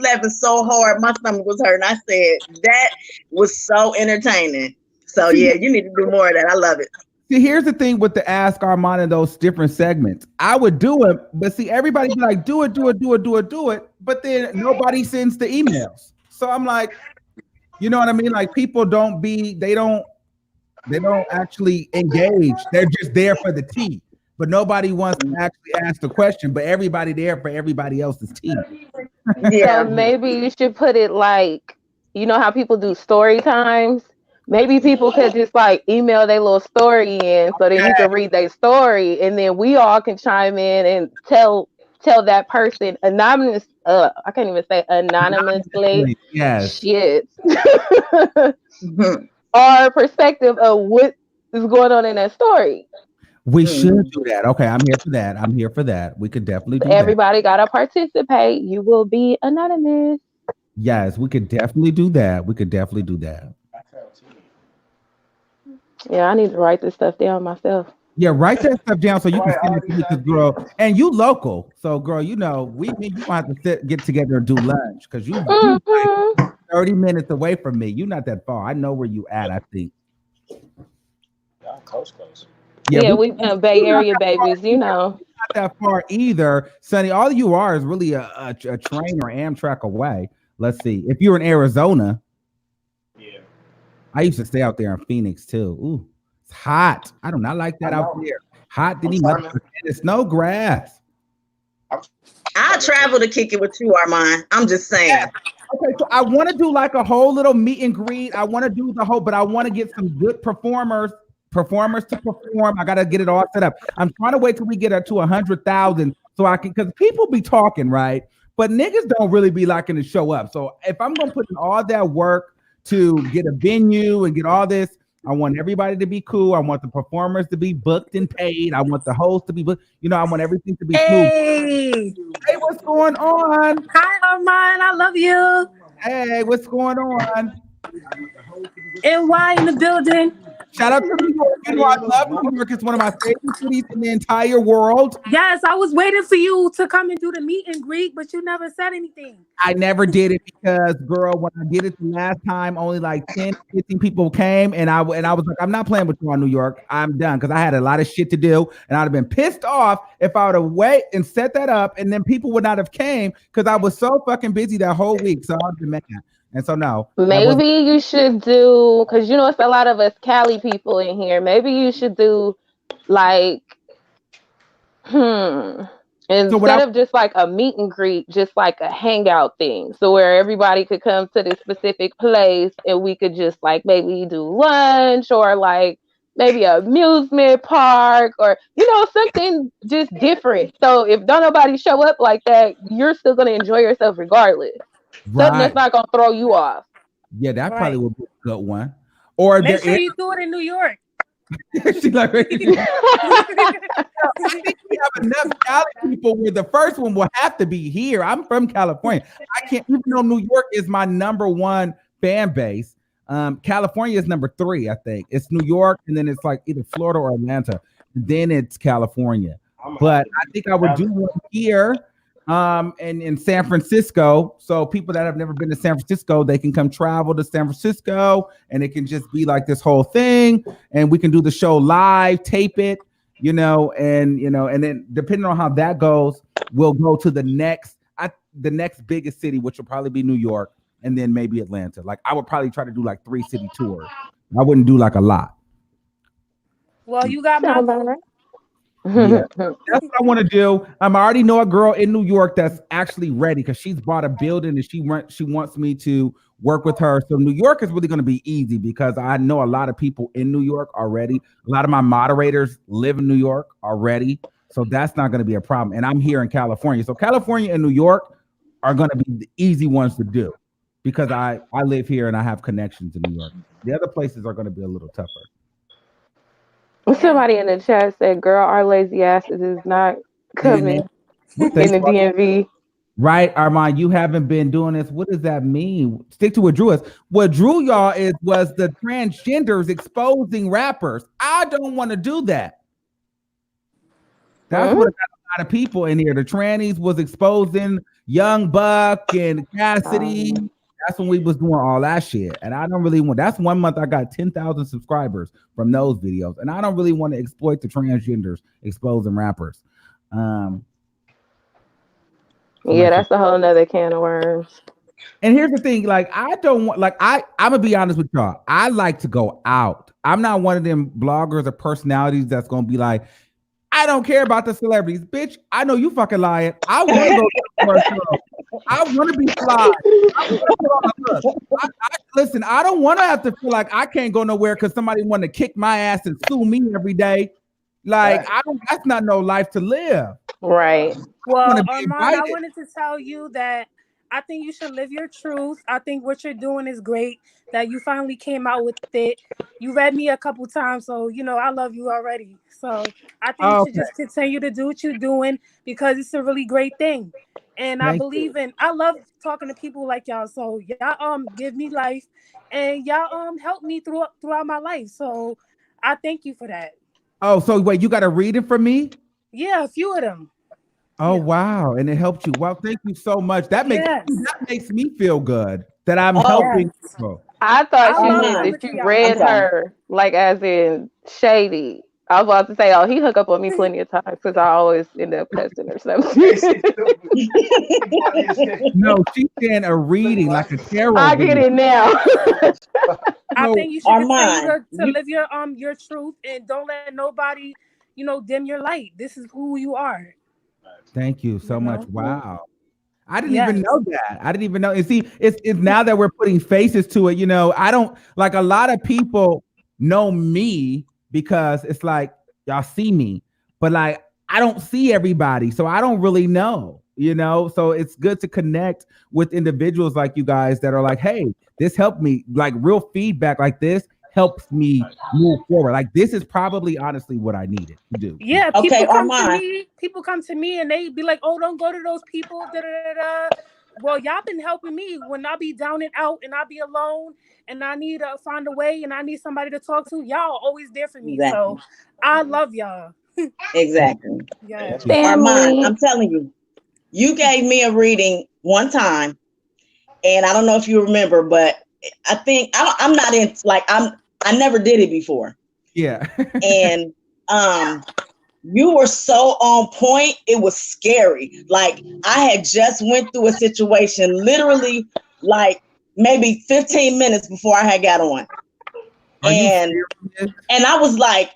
laughing so hard. My stomach was hurting. I said, that was so entertaining. So yeah, you need to do more of that. I love it. See, here's the thing with the Ask Armand and those different segments. I would do it, but see, everybody be like, do it, do it, do it, do it, do it. But then nobody sends the emails. So I'm like, you know what I mean? Like people they don't actually engage. They're just there for the tea. But nobody wants to actually ask the question, but everybody there for everybody else's tea. Yeah. So maybe you should put it like, you know how people do story times? Maybe people could just like email their little story in so then you can read their story and then we all can chime in and tell that person anonymous I can't even say anonymously. Yes. Shit. Our perspective of what is going on in that story. We should do that. Okay, I'm here for that. I'm here for that. We could definitely do Everybody gotta participate. You will be anonymous. Yes, we could definitely do that. We could definitely do that. Yeah, I need to write this stuff down myself. Yeah, write that stuff down so you can send it to me, because girl, and you local. So girl, you know, you might have to get together and do lunch because you like 30 minutes away from me. You're not that far. I know where you at, I think. Yeah, close. Yeah, we Bay Area babies, you know. Not that far either, Sonny. All you are is really a train or Amtrak away. Let's see. If you're in Arizona, yeah. I used to stay out there in Phoenix too. Ooh, it's hot. I do not like that out there. Hot, didn't even. It's no grass. I'll travel to kick it with you, Armand. I'm just saying. Yeah. Okay, so I want to do like a whole little meet and greet. I want to do the whole, but I want to get some good performers to perform. I got to get it all set up. I'm trying to wait till we get up to 100,000 so I can, because people be talking, right? But niggas don't really be liking to show up. So if I'm going to put in all that work to get a venue and get all this, I want everybody to be cool. I want the performers to be booked and paid. I want the host to be booked. You know, I want everything to be smooth. Hey, what's going on? Hi, Armand. I love you. Hey, what's going on? NY in the building. Shout out to New York. You know, I love New York. It's one of my favorite cities in the entire world. Yes, I was waiting for you to come and do the meet and greet, but you never said anything. I never did it because, girl, when I did it the last time, only like 10, 15 people came, and I was like, I'm not playing with you on New York. I'm done because I had a lot of shit to do, and I'd have been pissed off if I would have waited and set that up, and then people would not have came because I was so fucking busy that whole week. So I'd been mad. And so no. Maybe you should do, because you know it's a lot of us Cali people in here. Maybe you should do like instead of just like a meet and greet, just like a hangout thing. So where everybody could come to this specific place and we could just like maybe do lunch or like maybe an amusement park or you know something just different. So if don't nobody show up like that, you're still gonna enjoy yourself regardless. Right. Something that's not gonna throw you off. Yeah, that probably would be a good one. Or make sure you do it in New York. She's like, I think we have enough Cali people where the first one will have to be here. I'm from California. I can't, even though New York is my number one fan base. California is number 3, I think. It's New York, and then it's like either Florida or Atlanta. Then it's California. But I think I would do one here. And in San Francisco, so people that have never been to San Francisco, they can come travel to San Francisco, and it can just be like this whole thing, and we can do the show live, tape it, and then depending on how that goes, we'll go to the next biggest city, which will probably be New York, and then maybe Atlanta. Like I would probably try to do like 3 city tours. I wouldn't do like a lot. Well, you got my vote. Yeah, that's what I want to do. I already know a girl in New York that's actually ready because she's bought a building and she wants me to work with her. So New York is really going to be easy because I know a lot of people in New York already. A lot of my moderators live in New York already, so that's not going to be a problem. And I'm here in California, so California and New York are going to be the easy ones to do because I live here and I have connections in New York. The other places are going to be a little tougher. Somebody in the chat said, girl, our lazy asses is not coming in the DMV. Right, Armand, you haven't been doing this. What does that mean? Stick to what Drew is. What Drew, y'all, was the transgenders exposing rappers. I don't want to do that. That's what got a lot of people in here. The trannies was exposing Young Buck and Cassidy. That's when we was doing all that shit. And I don't really want. That's 1 month I got 10,000 subscribers from those videos, and I don't really want to exploit the transgenders exposing rappers. Yeah, that's a whole nother can of worms. And here's the thing, like I don't want, like I'm gonna be honest with y'all. I like to go out. I'm not one of them bloggers or personalities that's gonna be like, I don't care about the celebrities, bitch. I know you fucking lying. I want to go to the commercial. I want to be fly. Listen, I don't want to have to feel like I can't go nowhere because somebody want to kick my ass and sue me every day. Like I don't. That's not no life to live. Right. Well, Armand, I wanted to tell you that I think you should live your truth. I think what you're doing is great. That you finally came out with it. You read me a couple times, so you know I love you already. So I think you should just continue to do what you're doing because it's a really great thing. And I believe in. I love talking to people like y'all. So y'all give me life, and y'all help me throughout my life. So I thank you for that. Oh, so wait, you got a reading from me? Yeah, a few of them. Oh wow, and it helped you. Well, thank you so much. That makes me feel good that I'm helping people. I thought she meant that you read her like as in shady. I was about to say, oh, he hook up on me plenty of times because I always end up cussing or something. No, she's getting a reading like a tarot. I get it now. I think you should continue to live your truth and don't let nobody, dim your light. This is who you are. Thank you so much. Wow. I didn't even know that. I didn't even know. And see, it's now that we're putting faces to it, I don't like a lot of people know me because it's like y'all see me, but like I don't see everybody, so I don't really know, so it's good to connect with individuals like you guys that are like, hey, this helped me, like real feedback like this helps me move forward. Like this is probably honestly what I needed to do. Yeah, people come to me and they be like, oh, don't go to those people. Da, da, da, da. Well, y'all been helping me when I be down and out and I be alone and I need to find a way and I need somebody to talk to. Y'all always there for me. Exactly. So I love y'all. Exactly. Yeah. Armand, I'm telling you, you gave me a reading one time, and I don't know if you remember, but I think I'm not in like I never did it before. Yeah. And you were so on point. It was scary. Like I had just went through a situation literally like maybe 15 minutes before I had got on. And I was like,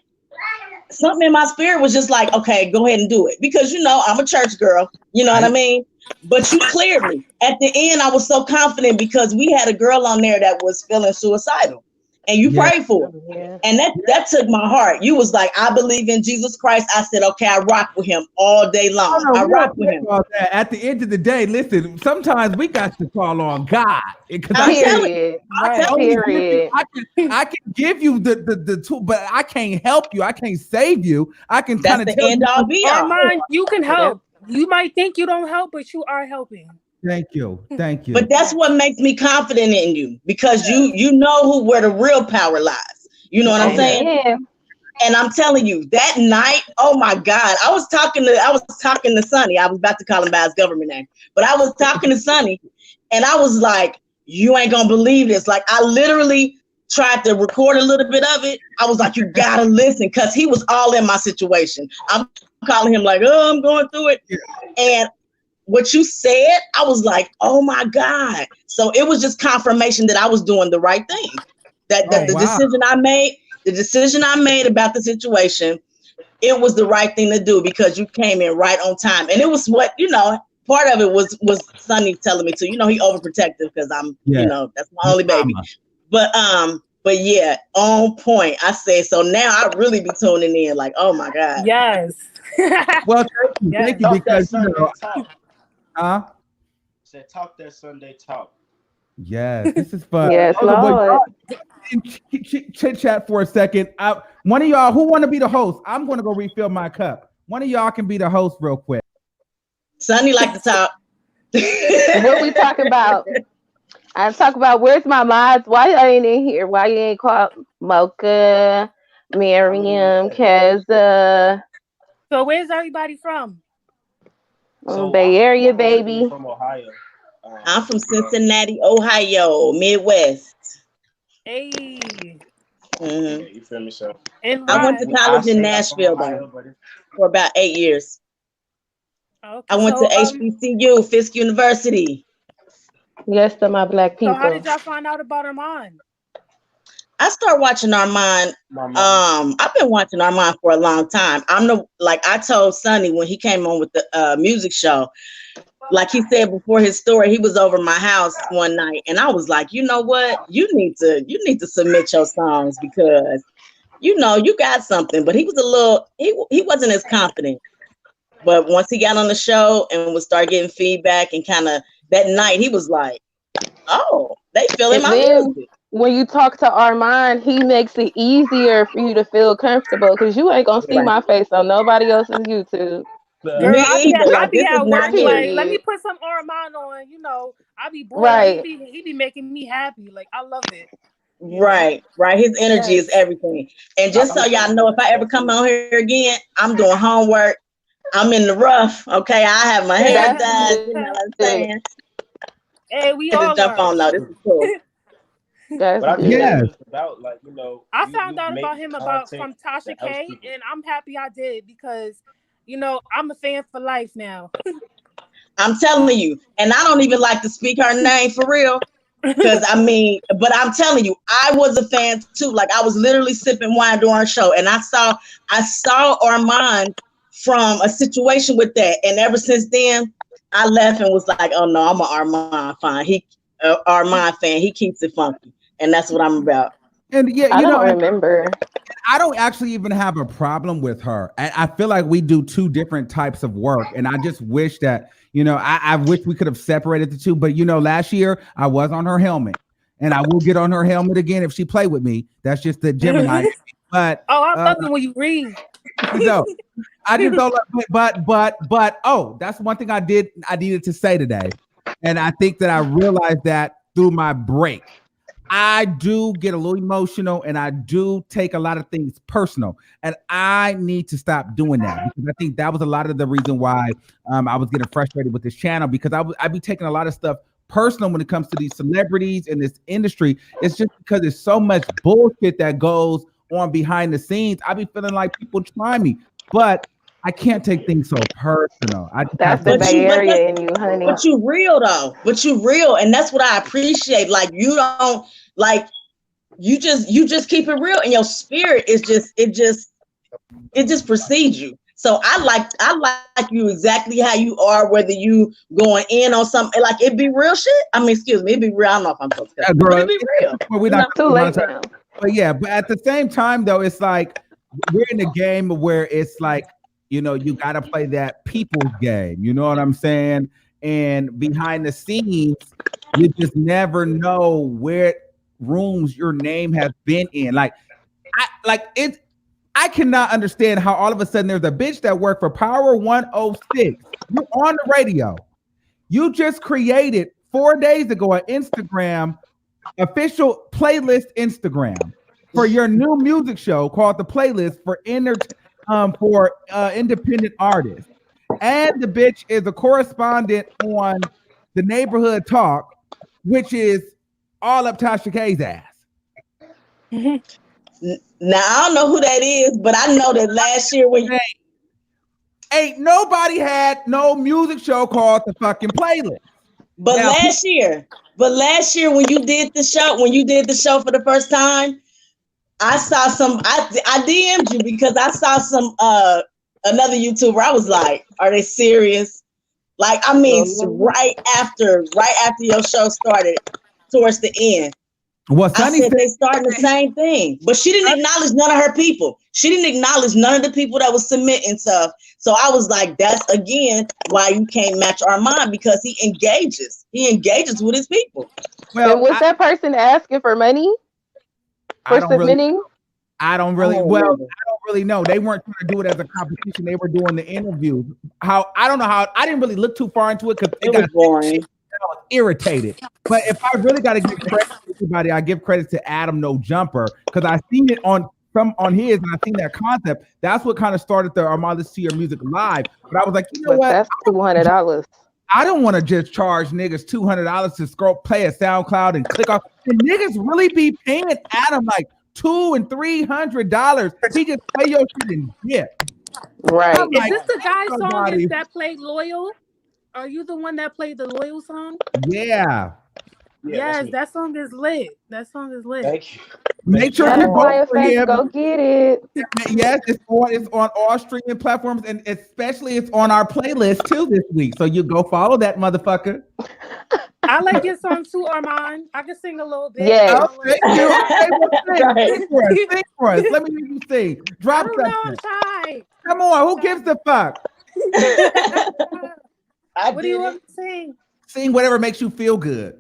something in my spirit was just like, okay, go ahead and do it. Because, I'm a church girl, what I mean? But you cleared me. At the end, I was so confident because we had a girl on there that was feeling suicidal. And you prayed for her. Yeah. And that took my heart. You was like, I believe in Jesus Christ. I said, okay, I rock with him all day long. I rock with him. At the end of the day, listen, sometimes we got to call on God. Period. I can give you the tool, but I can't help you. I can't save you. I can kind of tell you. Armand, you can help. You might think you don't help, but you are helping. Thank you. But that's what makes me confident in you because you know where the real power lies. You know what I'm saying? Yeah. And I'm telling you, that night, oh my God, I was talking to Sonny. I was about to call him by his government name, but I was talking to Sonny, and I was like, "You ain't gonna believe this!" Like I literally tried to record a little bit of it. I was like, "You gotta listen," because he was all in my situation. I'm calling him like, "Oh, I'm going through it," and what you said, I was like, oh my God. So it was just confirmation that I was doing the right thing. That the decision I made about the situation, it was the right thing to do because you came in right on time. And it was what, part of it was Sonny telling me to, he overprotective because I'm, that's my only baby. But yeah, on point. I say, so now I really be tuning in like, oh my God. Yes. Well, thank you because, Said talk that Sunday talk. Yes, this is fun. Yes, Lord. Chit chat for a second. One of y'all who want to be the host? I'm going to go refill my cup. One of y'all can be the host real quick. Sonny like to talk. What we talking about? I talk about where's my mods? Why you ain't in here? Why you ain't called Mocha, Miriam, Keza? So where's everybody from? Bay Area, baby. From Ohio. I'm from Cincinnati, Ohio, Midwest. Hey. Yeah, you feel me? So And I went to right. college in Nashville though for about 8 years. Okay. I went to So HBCU, Fisk University. Yes, to my black so how people. did y'all find out about Armand? I started watching Armand. my mom. I've been watching Armand for a long time. Like I told Sonny when he came on with the music show, like he said before his story, he was over my house one night, and I was like, you know what, you need to submit your songs because you got something. But he was a little he wasn't as confident. But once he got on the show and would start getting feedback and kind of that night, he was like, oh, they feeling And my then music. when you talk to Armand, he makes it easier for you to feel comfortable because you ain't gonna see Right. my face on nobody else's YouTube. Girl, Me either. I Like be this is at not work his. like, let me Period. put some Armand on, I be bored. Right. He be making me happy. Like I love it. Right, right. His energy is Yes. everything. And just so y'all know, if I ever come on here again, I'm doing homework. I'm in the rough. Okay, I have my hair That's done. You know what I'm good. saying? Hey, we I just all jump are. on though. This is cool. That's But I think that's good. Yes. what it's about. Like, I you found out make about him content from Tasha that helps K, people. and I'm happy I did because, I'm a fan for life now. I'm telling you, and I don't even like to speak her name for real. Because but I'm telling you, I was a fan too. Like I was literally sipping wine during a show, and I saw Armand from a situation with that, and ever since then, I left and was like, oh no, I'm an Armand fan. Armand fan. He keeps it funky, and that's what I'm about. And yeah, I don't and remember. I don't actually even have a problem with her. I feel like we do two different types of work, and I just wish that I wish we could have separated the two. But last year I was on her helmet, and I will get on her helmet again if she play with me. That's just the Gemini. But Oh, I love it when you read. no, I just don't. But oh, that's one thing I needed to say today, and I think that I realized that through my break. I do get a little emotional and I do take a lot of things personal. And I need to stop doing that because I think that was a lot of the reason why I was getting frustrated with this channel because I'd be taking a lot of stuff personal when it comes to these celebrities in this industry. It's just because there's so much bullshit that goes on behind the scenes. I be feeling like people try me, but I can't take things so personal. I just That's have the to. Bay Area in you, honey. But you real though. But you real, and that's what I appreciate. Like you don't like you just keep it real, and your spirit is just precedes you. So I like you exactly how you are, whether you going in on something like it be real shit. I mean, excuse me, it be real. I don't know if I'm supposed to say, but Girl, it be real. well, we're You know? not Too late now. But yeah, but at the same time though, it's like we're in a game where it's like, you gotta play that people's game. You know what I'm saying? And behind the scenes, you just never know where rooms your name has been in. I cannot understand how all of a sudden there's a bitch that worked for Power 106. You're on the radio. You just created 4 days ago on Instagram official playlist Instagram for your new music show called The Playlist for independent artists. And the bitch is a correspondent on the Neighborhood Talk, which is all up Tasha K's ass. Now I don't know who that is, but I know that last year when Ain't nobody had no music show called The Fucking Playlist. but Now, last year when you did the show for the first time, I saw I DM'd you because I saw some another YouTuber. I was like, are they serious? Like, I mean, right after your show started towards the end. Well, I said they starting the same thing, but she didn't acknowledge none of her people. She didn't acknowledge none of the people that was submitting stuff. So I was like, that's again why you can't match Armand, because he engages. He engages with his people. Well, and was that person asking for money for submitting? I don't really know. They weren't trying to do it as a competition. They were doing the interview. I don't know how. I didn't really look too far into it because it got boring. I was irritated. But if I really got to give credit to everybody, I give credit to Adam No Jumper because I seen it on his and I seen that concept. That's what kind of started the Armand Let's See Your Music Live. But I was like, you know what? That's $200. I don't want to just charge niggas $200 to play a SoundCloud and click off. And niggas really be paying Adam like $200 and $300. He just play your shit and dip. Right. Is this the guy's song that played Loyal? Are you the one that played the Loyal song? Yeah. Yes, that song is lit. That song is lit. Thank you. Make sure you vote for him. Go get it. Yes, it's on all streaming platforms, and especially it's on our playlist too this week. So you go follow that motherfucker. I like your song too, Armand. I can sing a little bit. Yeah. Oh, thank you. Sing for us. Sing for us. Let me hear you sing. Drop something. I'm shy. Come on. Who gives a fuck? What do you want to sing? Sing whatever makes you feel good.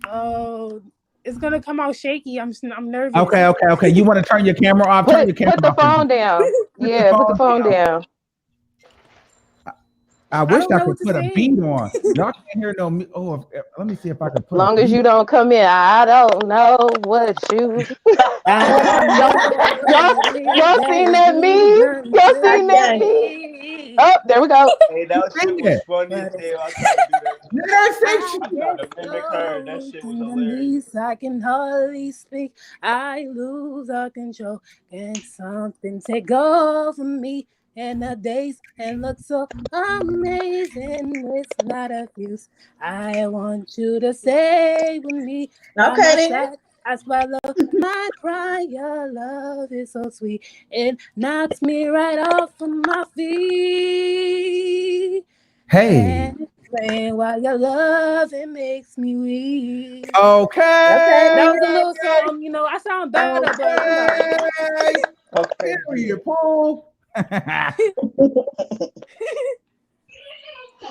Oh, it's gonna come out shaky. I'm nervous. Okay. You want to turn your camera off? Put the phone down. Yeah, put the phone down. I wish I could put a beat on. Y'all can't hear no. Oh, let me see if I can. As long as you don't come in, I don't know what you. Y'all seen that meme? Y'all seen that meme? Oh, there we go. Hey, that was funny as hell. I tried to do that. That shit was hilarious. I can hardly speak. I lose all control. And something take over me. And the days and look so amazing. It's not a fuse. I want you to stay with me. Okay. I swallow my cry. Your love is so sweet. It knocks me right off of my feet. Hey. And playing while your love, it makes me weak. Okay. That was a little song. You know, I sound better, but okay. Period, Paul.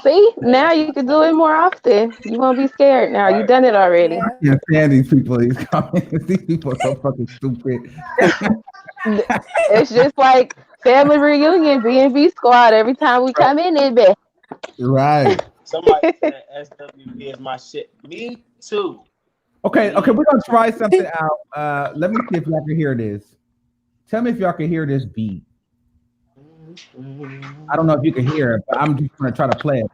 See, now you can do it more often. You won't be scared now. You've done it already. I can't stand these people. These comments. These people are so fucking stupid. It's just like family reunion, B&B squad. Every time we come in, it be right. Somebody said SWB is my shit. Me too. Okay, we're gonna try something out. Let me see if y'all can hear this. Tell me if y'all can hear this beat. I don't know if you can hear it, but I'm just gonna try to play it.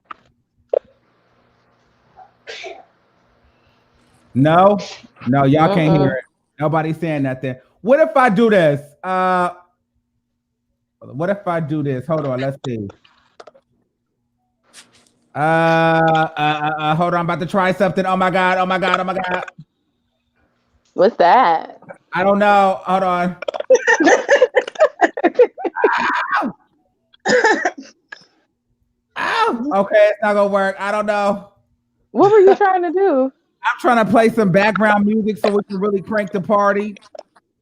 No, y'all can't hear it. Nobody's saying nothing. What if I do this? What if I do this? Hold on, let's see. Hold on, I'm about to try something. Oh my god. What's that? I don't know. Hold on. Ow. Okay, it's not gonna work. I don't know. What were you trying to do? I'm trying to play some background music so we can really crank the party.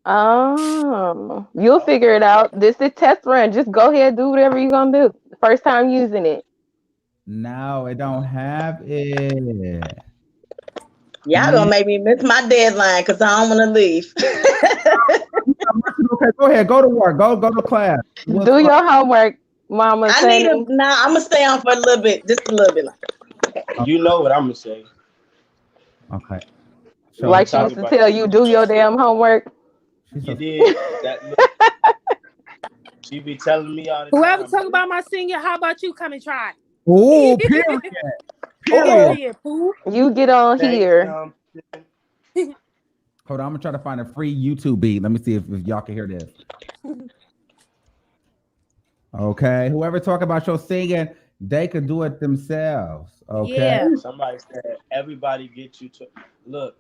Oh, you'll figure it out. This is test run. Just go ahead, do whatever you're gonna do. First time using it. No, it don't have it. Y'all gonna make me miss my deadline because I don't want to leave. Okay, go ahead. Go to work. Go to class. Do your homework, Mama. I'm gonna stay on for a little bit, just a little bit. Okay. You know what I'm gonna say. Okay. So like she used to tell you, do your damn homework. You did. She be telling me all the time. Whoever talk about my senior, how about you come and try? Oh, period. Period. You get on here. Hold on, I'm gonna try to find a free YouTube beat. Let me see if y'all can hear this. Okay, whoever talk about your singing, they can do it themselves. Okay. Yeah. Somebody said everybody get you to look.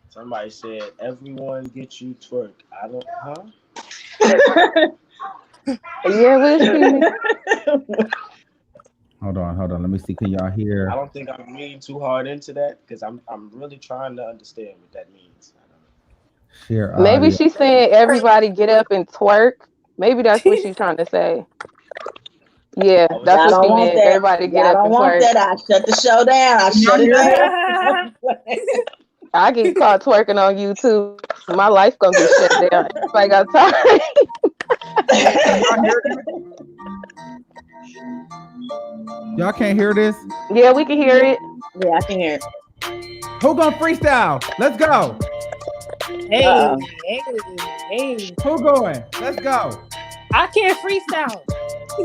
Somebody said everyone get you twerk. I don't. Yeah, we're Hold on. Let me see. Can y'all hear? I don't think I'm reading too hard into that because I'm really trying to understand what that means. Share. Maybe she's saying everybody get up and twerk. Maybe that's what she's trying to say. Yeah, that's what she meant. Everybody get up and twerk. I shut the show down. I shut it down. I get caught twerking on YouTube. My life gonna get shut down. Everybody got time. Y'all can't hear this? Yeah, we can hear it. Yeah, I can hear it. Who gonna freestyle? Let's go. Hey. Who going? Let's go. I can't freestyle.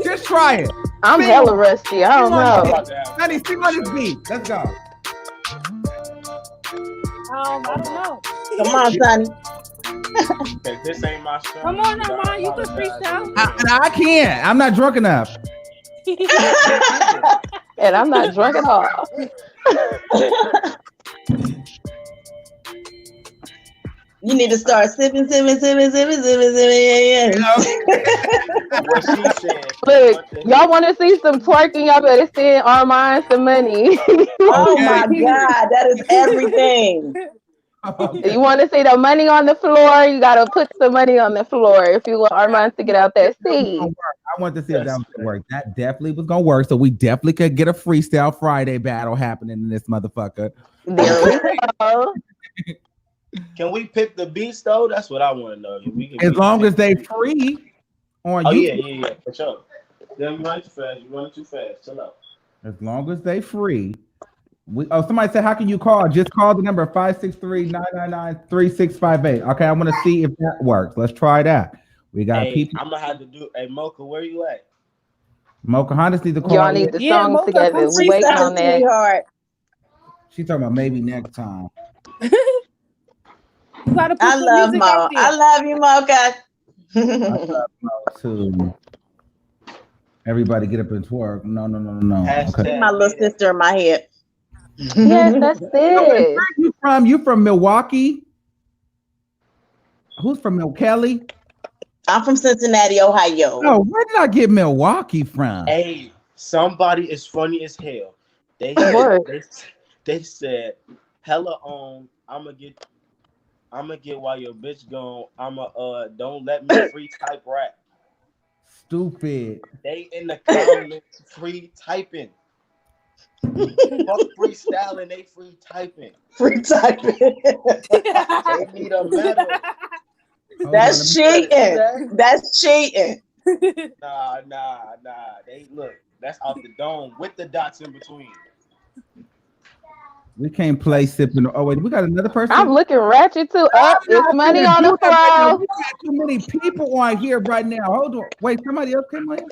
Just try it. I'm hella rusty. I don't know. Sonny, sing on this beat. Let's go. I don't know. Come on, Sonny. Okay, this ain't my show. Come on, Armand. You can freestyle. I can't. I'm not drunk enough. And I'm not drunk at all. You need to start sipping. Yeah. What she said. Look, y'all want to see some twerking? Y'all better send Armand some money. Oh my God, that is everything. You want to see the money on the floor? You got to put some money on the floor if you want Armand to get out that seat. I want to see if that was gonna work. That definitely was gonna work. So we definitely could get a Freestyle Friday battle happening in this motherfucker. There we go. Can we pick the beats though? That's what I want to know. As long as they free on YouTube. Yeah, for sure. Then you run too fast. You run too fast. Chill out. As long as they free. Somebody said, how can you call? Just call the number 563-999-3658. Okay, I want to see if that works. Let's try that. We got people. I'm gonna have to do. Hey, Mocha, where you at? Mocha Honda needs to call. Y'all need the songs together. We waiting on that. Sweetheart. She's talking about maybe next time. I love Mo. I love you, Mocha. I love Mo too. Everybody get up and twerk. No. Okay. My little sister in my head. Yes, that's it. Where are you from? You from Milwaukee? Who's from Kelly? I'm from Cincinnati, Ohio. Oh, where did I get Milwaukee from? Hey, somebody is funny as hell. They said, hella on. I'ma get while your bitch gone. Don't let me free type rap. Stupid. They in the comments free typing. Fuck freestyling, they free typing. Free typing. They need a medal. That's cheating. That's cheating. Nah. They look. That's off the dome with the dots in between. We can't play sipping. Oh wait, we got another person. I'm looking ratchet too. It's money on the floor. We got too many people on here right now. Hold on. Wait, somebody else came in.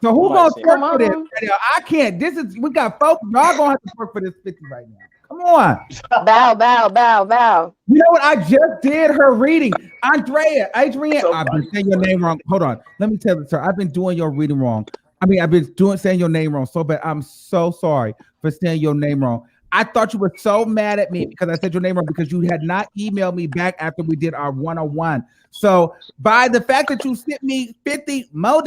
So who gonna work for this right now? I can't. We got folks. Y'all gonna have to work for this 50 right now. Come on. Bow. You know what? I just did her reading. Adrian, I've been saying your name wrong. Hold on. Let me tell you, sir. I've been doing your reading wrong. I've been saying your name wrong so bad. I'm so sorry for saying your name wrong. I thought you were so mad at me because I said your name wrong because you had not emailed me back after we did our 101. So by the fact that you sent me $50 more,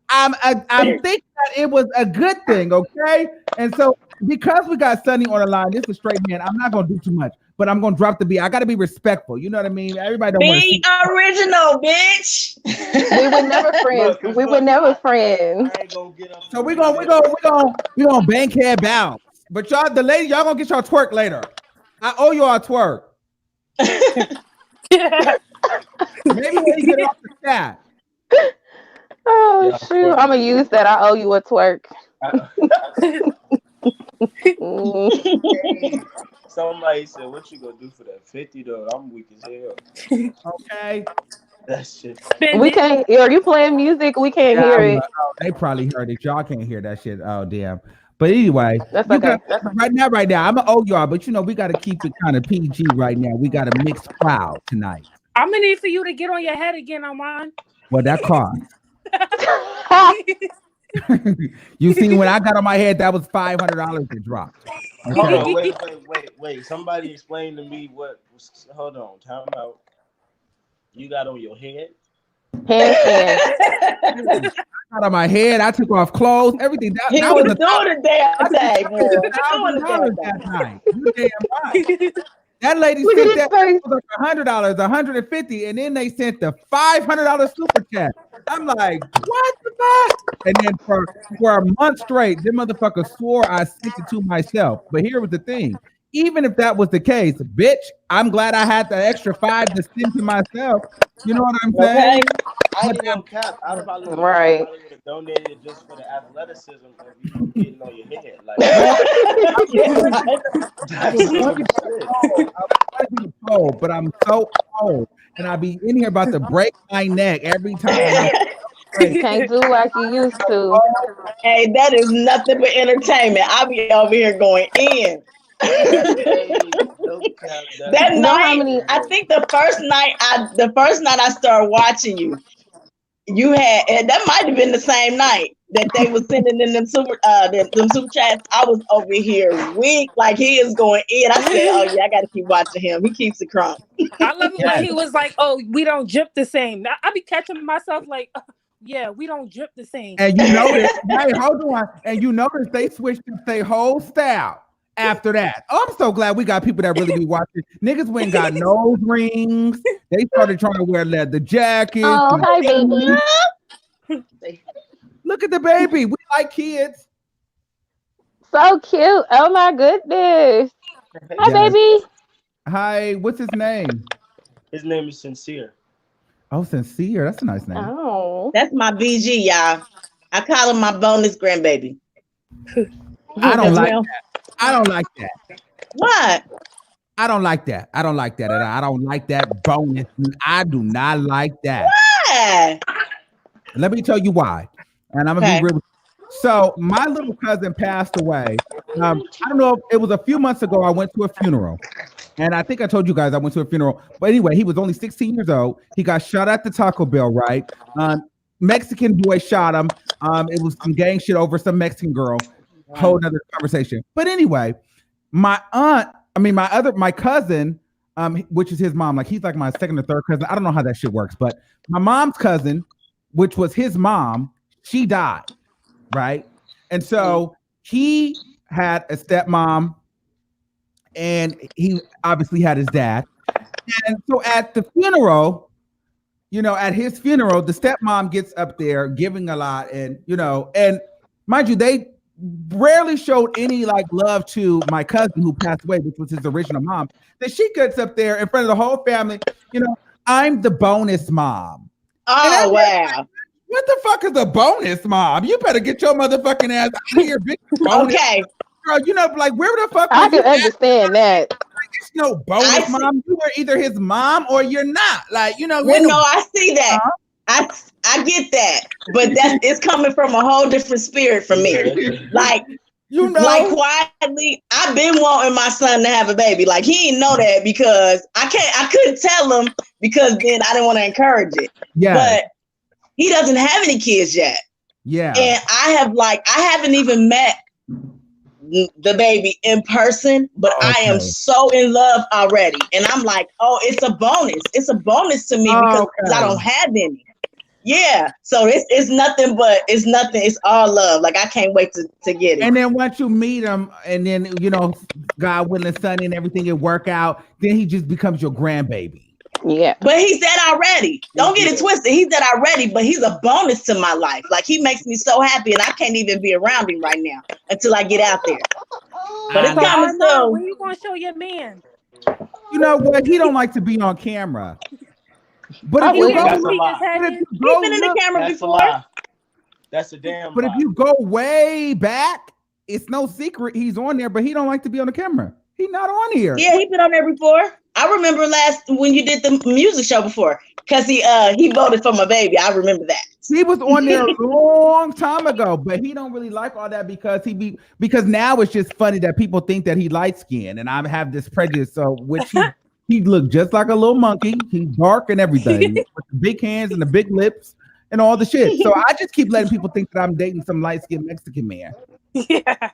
I'm thinking that it was a good thing, okay? And so because we got Sonny on the line, this is a straight man. I'm not gonna do too much, but I'm gonna drop the beat. I gotta be respectful. You know what I mean? Everybody don't want to be original, bitch. We were never friends. We were never friends. So we're gonna bankhead bow. But y'all, the lady, y'all gonna get y'all twerk later. I owe y'all a twerk. Maybe when you get off the chat. Oh shoot! I'm gonna use that. I owe you a twerk. Somebody said, "What you gonna do for that 50 though?" I'm weak as hell. Okay. That shit. We can't. Are you playing music? We can't hear it. They probably heard it. Y'all can't hear that shit. Oh damn. But anyway, that's okay. Right now, I'm gonna owe y'all, but we got to keep it kind of PG right now. We got a mixed crowd tonight. I'm gonna need for you to get on your head again, Armand. Well, that cost. You see, when I got on my head, that was $500 to drop. Okay. Hold on, wait. Somebody explain to me what. Hold on, time out. You got on your head. Handstand. Out of my head, I took off clothes, everything. That was doing a damn thing. That night. You damn right. That lady sent that was like $100, $150, and then they sent the $500 super chat. I'm like, what the fuck? And then for a month straight, them motherfuckers swore I sent it to myself. But here was the thing. Even if that was the case, bitch, I'm glad I had the extra $5 to send to myself. You know what I'm saying? I didn't cap. I probably would have donated just for the athleticism of you getting on your head. Like, but I'm so old, and I be in here about to break my neck every time. You can't do like you used to. Hey, that is nothing but entertainment. I'll be over here going in. That Know how night, many? I think the first night I started watching you, you had, and that might have been the same night that they was sending in them super chats. I was over here weak, like he is going in. I said, "Oh yeah, I got to keep watching him. He keeps it crunk." I love it when he was like, "Oh, we don't drip the same." Now, I be catching myself like, "Yeah, we don't drip the same." And you notice, hey, hold on. And you notice they switched up their whole style after that. Oh, I'm so glad we got people that really be watching. Niggas went and got nose rings. They started trying to wear leather jackets. Oh, hi, baby. Look at the baby. We like kids. So cute. Oh my goodness. Hi, Yes. baby. Hi, what's his name? His name is Sincere. Oh, Sincere. That's a nice name. Oh. That's my BG, y'all. I call him my bonus grandbaby. I don't like Well, that. I don't like that. what? I don't like that. I don't like that. I don't like that bonus. I do not like that. Why? Let me tell you why. And I'm gonna Okay. be real. So my little cousin passed away. I don't know if it was a few months ago. I went to a funeral, and I think I told you guys I went to a funeral. But anyway, he was only 16 years old. He got shot at the Taco Bell, right? Mexican boy shot him. It was some gang shit over some Mexican girl. Whole nother conversation. But anyway, my cousin, which is his mom, like he's like my second or third cousin. I don't know how that shit works, but my mom's cousin, which was his mom, she died, right? And so he had a stepmom, and he obviously had his dad. And so at the funeral, at his funeral, the stepmom gets up there giving a lot, and and mind you, they rarely showed any like love to my cousin who passed away, which was his original mom. That she gets up there in front of the whole family, I'm the bonus mom. Oh wow. What the fuck is a bonus mom? You better get your motherfucking ass out of here, bitch. Bonus. Okay. Girl, like where the fuck I can understand that. There's no bonus mom. You are either his mom or you're not. Like, Well, no, I see that. I get that. But it's coming from a whole different spirit for me. Like, like quietly, I've been wanting my son to have a baby. Like he didn't know that because I couldn't tell him because then I didn't want to encourage it. Yeah. But he doesn't have any kids yet. Yeah. And I haven't even met the baby in person, but I am so in love already. And I'm like, oh, it's a bonus. It's a bonus to me because I don't have any. Yeah. So it's nothing. It's all love. Like I can't wait to get it. And then once you meet him and then, God willing, Sunny and everything, it work out, then he just becomes your grandbaby. Yeah. But he's that already. Don't get it twisted. He's that already, but he's a bonus to my life. Like he makes me so happy and I can't even be around him right now until I get out there. But it's coming soon. When you gonna show your man? You know what? He don't like to be on camera. But if you go, he's been in the camera before. That's a damn. But if you go way back, it's no secret he's on there, but he don't like to be on the camera. He's not on here. Yeah, he's been on there before. I remember when you did the music show before, because he voted for my baby. I remember that. He was on there a long time ago, but he don't really like all that because now it's just funny that people think that he light skinned and I have this prejudice. So which he looked just like a little monkey. He's dark and everything with the big hands and the big lips and all the shit. So I just keep letting people think that I'm dating some light skinned Mexican man. Yeah.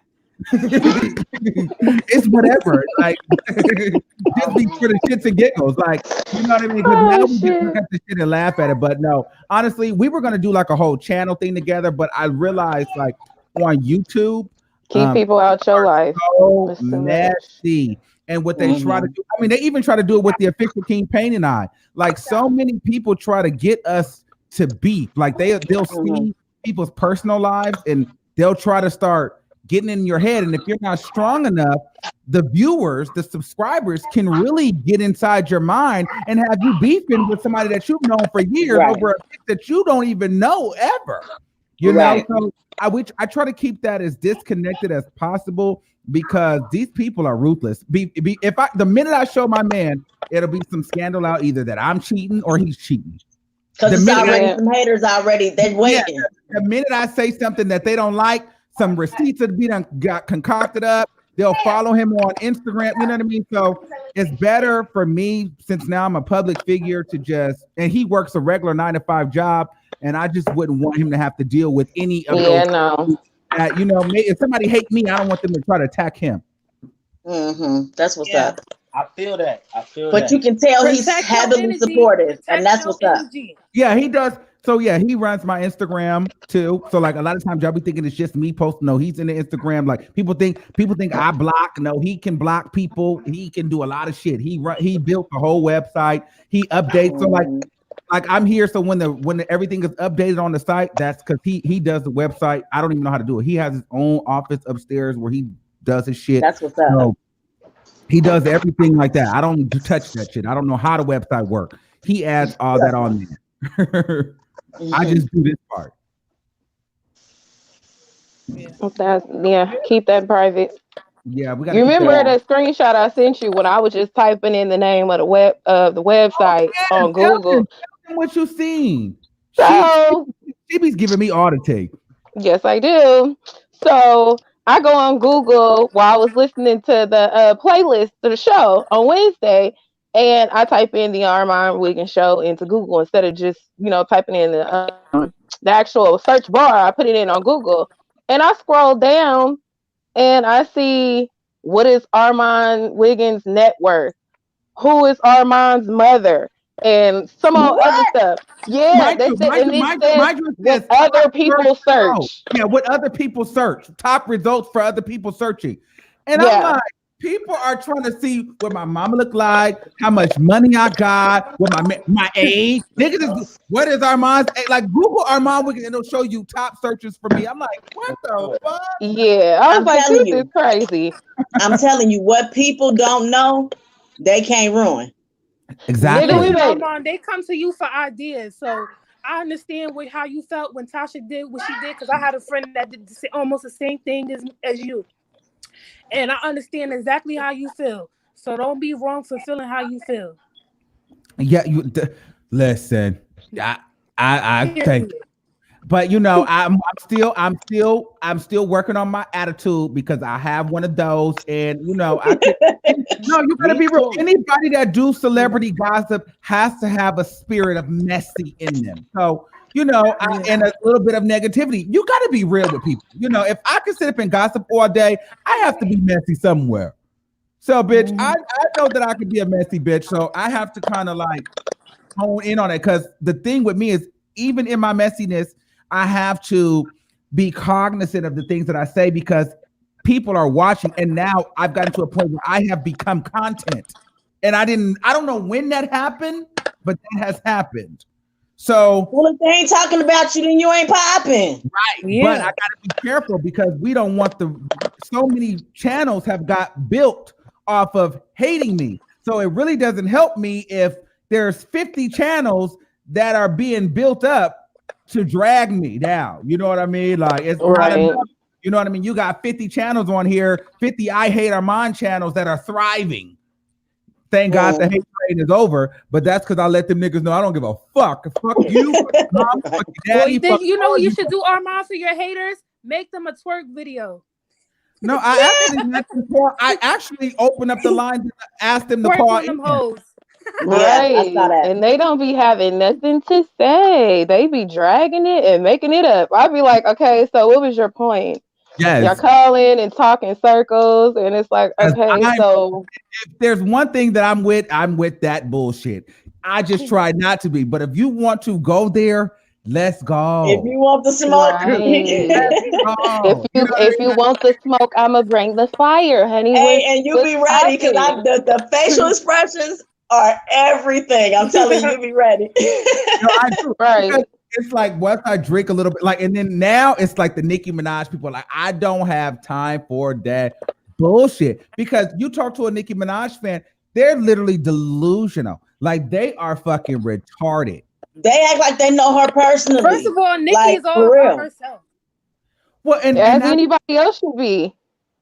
It's whatever, like just be for the shits and giggles, like you know what I mean? Because now we just look at the shit and laugh at it. But no, honestly, we were gonna do like a whole channel thing together, but I realized like on YouTube, keep people out your life. So nasty. And what they try to do, I mean, they even try to do it with the official King Payne and I. Like so many people try to get us to beef. Like they'll see people's personal lives and they'll try to start getting in your head, and if you're not strong enough, the viewers, the subscribers can really get inside your mind and have you beefing with somebody that you've known for years over a pic that you don't even know ever. You know, so I try to keep that as disconnected as possible because these people are ruthless. The minute I show my man, it'll be some scandal out either that I'm cheating or he's cheating. Because it's already some haters already. They're waiting. The minute I say something that they don't like, some receipts of be done got concocted up. They'll follow him on Instagram. You know what I mean? So it's better for me, since now I'm a public figure, to just, and he works a regular 9-to-5 job, and I just wouldn't want him to have to deal with any of those. No. You know, if somebody hate me, I don't want them to try to attack him. That's what's up. I feel that. But you can tell he's heavily supportive, and that's what's up. Yeah, he does. So yeah, he runs my Instagram too. So like a lot of times y'all be thinking it's just me posting. No, he's in the Instagram. Like people think I block. No, he can block people. He can do a lot of shit. He built the whole website. He updates. So like I'm here. So when everything is updated on the site, that's because he does the website. I don't even know how to do it. He has his own office upstairs where he does his shit. That's what's up. So he does everything like that. I don't touch that shit. I don't know how the website works. He adds all that on there. I just do this part. Keep that private. Yeah, we got. You remember that screenshot I sent you when I was just typing in the name of the website on Google? What you seen? So she be giving me all the take. Yes, I do. So I go on Google while I was listening to the playlist of the show on Wednesday, and I type in the Armand Wiggins show into Google instead of just, typing in the actual search bar. I put it in on Google, and I scroll down, and I see, what is Armand Wiggins' net worth? Who is Armand's mother? And some other stuff. Yeah, what other people search. Yeah, what other people search. Top results for other people searching. And I'm like, people are trying to see what my mama look like, how much money I got, what my age. Niggas, what is Armand's age? Like Google Armand Wiggins and it'll show you top searches for me. I'm like, what the fuck? Yeah, I was like, this is crazy. I'm telling you, what people don't know, they can't ruin. Exactly. They come to you for ideas. So I understand how you felt when Tasha did what she did, because I had a friend that did almost the same thing as you. And I understand exactly how you feel. So don't be wrong for feeling how you feel. Yeah, listen. I think, but I'm still working on my attitude, because I have one of those, and you gotta be real. Anybody that do celebrity gossip has to have a spirit of messy in them. So and a little bit of negativity. You got to be real with people. If I can sit up and gossip all day, I have to be messy somewhere. So, bitch, I know that I could be a messy bitch. So I have to kind of like hone in on it. Because the thing with me is, even in my messiness, I have to be cognizant of the things that I say, because people are watching. And now I've gotten to a point where I have become content. And I don't know when that happened, but that has happened. So, well, if they ain't talking about you, then you ain't popping. Right. Yeah. But I gotta be careful, because we don't want so many channels have got built off of hating me. So it really doesn't help me if there's 50 channels that are being built up to drag me down. You know what I mean? Like, it's not enough. You know what I mean? You got 50 channels on here, 50 I Hate Armand channels that are thriving. Thank God the hate train is over, but that's because I let them niggas know I don't give a fuck. Fuck you, fuck mom, fuck your daddy. What you should do, Armand, for your haters? Make them a twerk video. No, I actually opened up the line and asked them to call them hoes. Right, and they don't be having nothing to say. They be dragging it and making it up. I'd be like, okay, so what was your point? Yes. You're calling and talking circles, and it's like, okay, so if there's one thing that I'm with that bullshit. I just try not to be. But if you want to go there, let's go. If you want the smoke, if you want the smoke, I'ma bring the fire, honey. Hey, and you be ready, because the facial expressions are everything. I'm telling you, be ready. I do. Right. It's like, once I drink a little bit, like, and then now it's like the Nicki Minaj people are like, I don't have time for that bullshit. Because you talk to a Nicki Minaj fan, they're literally delusional. Like, they are fucking retarded. They act like they know her personally. First of all, Nicki is all about herself. Well, and anybody else should be.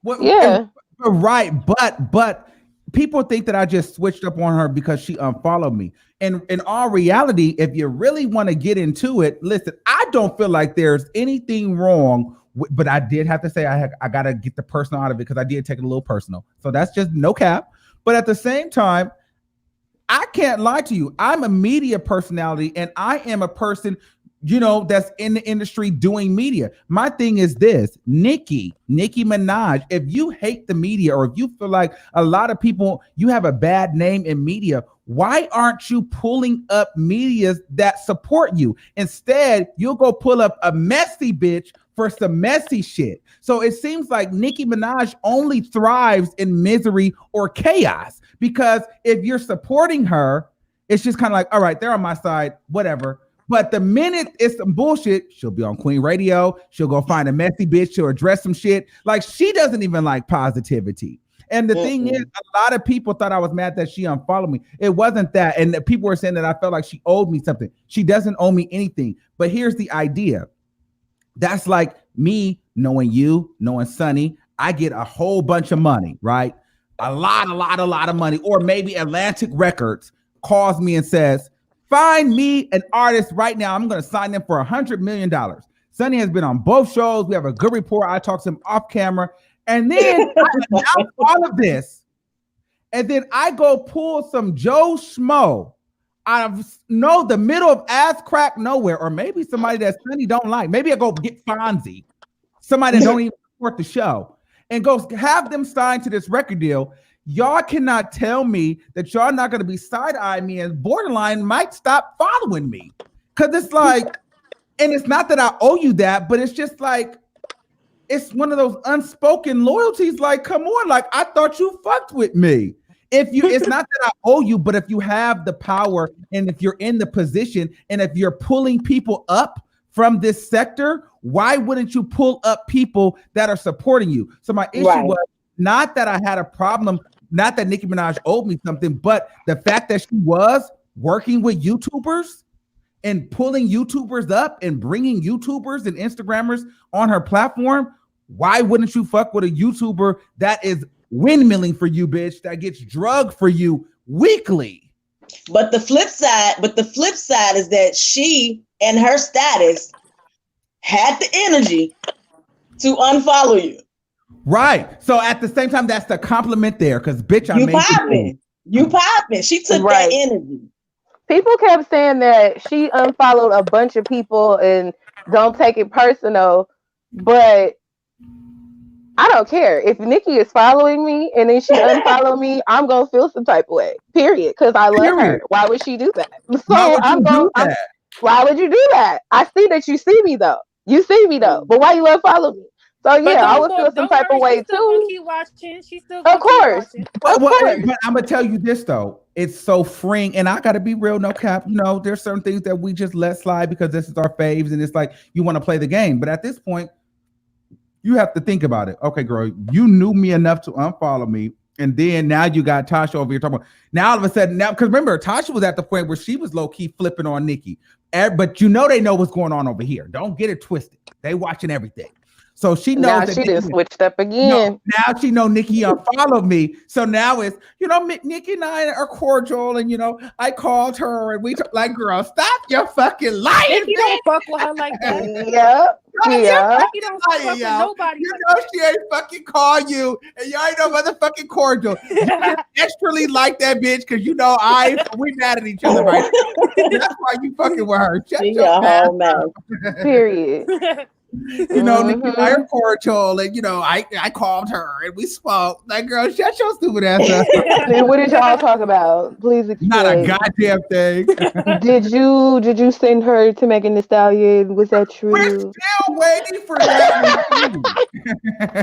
Right, but people think that I just switched up on her because she unfollowed me. And in all reality, if you really want to get into it, listen, I don't feel like there's anything wrong. But I did have to say I got to get the personal out of it because I did take it a little personal. So that's just no cap. But at the same time, I can't lie to you. I'm a media personality and I am a person, that's in the industry doing media. My thing is this, Nicki Minaj, if you hate the media or if you feel like a lot of people, you have a bad name in media, why aren't you pulling up medias that support you? Instead, you'll go pull up a messy bitch for some messy shit. So it seems like Nicki Minaj only thrives in misery or chaos, because if you're supporting her, it's just kind of like, all right, they're on my side, whatever. But the minute it's some bullshit, she'll be on Queen Radio. She'll go find a messy bitch. She'll address some shit. Like, she doesn't even like positivity. And the thing is, a lot of people thought I was mad that she unfollowed me. It wasn't that. And the people were saying that I felt like she owed me something. She doesn't owe me anything. But here's the idea. That's like me knowing you, knowing Sonny. I get a whole bunch of money, right? A lot of money. Or maybe Atlantic Records calls me and says, find me an artist right now. I'm going to sign them for $100 million. Sonny has been on both shows. We have a good rapport. I talk to him off camera. And then I announce all of this. And then I go pull some Joe Schmo out of the middle of ass crack nowhere, or maybe somebody that Sonny don't like. Maybe I go get Fonzie, somebody that don't even support the show, and go have them signed to this record deal. Y'all cannot tell me that y'all not going to be side-eyeing me and borderline might stop following me. Because it's like, and it's not that I owe you that, but it's just like, it's one of those unspoken loyalties. Like, come on, like, I thought you fucked with me. It's not that I owe you, but if you have the power and if you're in the position and if you're pulling people up from this sector, why wouldn't you pull up people that are supporting you? So my issue was not that I had a problem, not that Nicki Minaj owed me something, but the fact that she was working with YouTubers and pulling YouTubers up and bringing YouTubers and Instagrammers on her platform. Why wouldn't you fuck with a YouTuber that is windmilling for you, bitch, that gets drugged for you weekly? But the flip side is that she and her status had the energy to unfollow you. Right. So at the same time, that's the compliment there, because bitch, you popping. She took that energy. People kept saying that she unfollowed a bunch of people and don't take it personal, but I don't care. If Nicki is following me and then she unfollow me, I'm gonna feel some type of way. Period. Because I love her. Why would she do that? So why would you do that? I see that you see me though. You see me though. But why you unfollow me? So yeah, I would feel some type of way too. Keep watching. She's still of course. But I'm gonna tell you this though. It's so freeing, and I gotta be real, no cap. There's certain things that we just let slide because this is our faves, and it's like you want to play the game. But at this point, you have to think about it. Okay, girl, you knew me enough to unfollow me. And then now you got Tasha over here talking about, now all of a sudden, because remember, Tasha was at the point where she was low-key flipping on Nicki. But they know what's going on over here. Don't get it twisted. They watching everything. So she knows now that she just switched up again. Now she know Nicki unfollowed me. So now it's, Nicki and I are cordial, and I called her and we like, girl, stop your fucking lying. Nicki don't fuck with her like that. Nicki don't fuck with nobody. She ain't fucking call you, and y'all ain't no motherfucking cordial. You extrally like that bitch because we mad at each other right now. That's why you fucking with her. Shut your mouth. Period. Nicki and I are cordial, and I called her and we spoke. Like, girl, shut your stupid ass up. What did y'all talk about? Please explain. Not a goddamn thing. Did you send her to Megan Thee Stallion? Was that true? We're still waiting for that.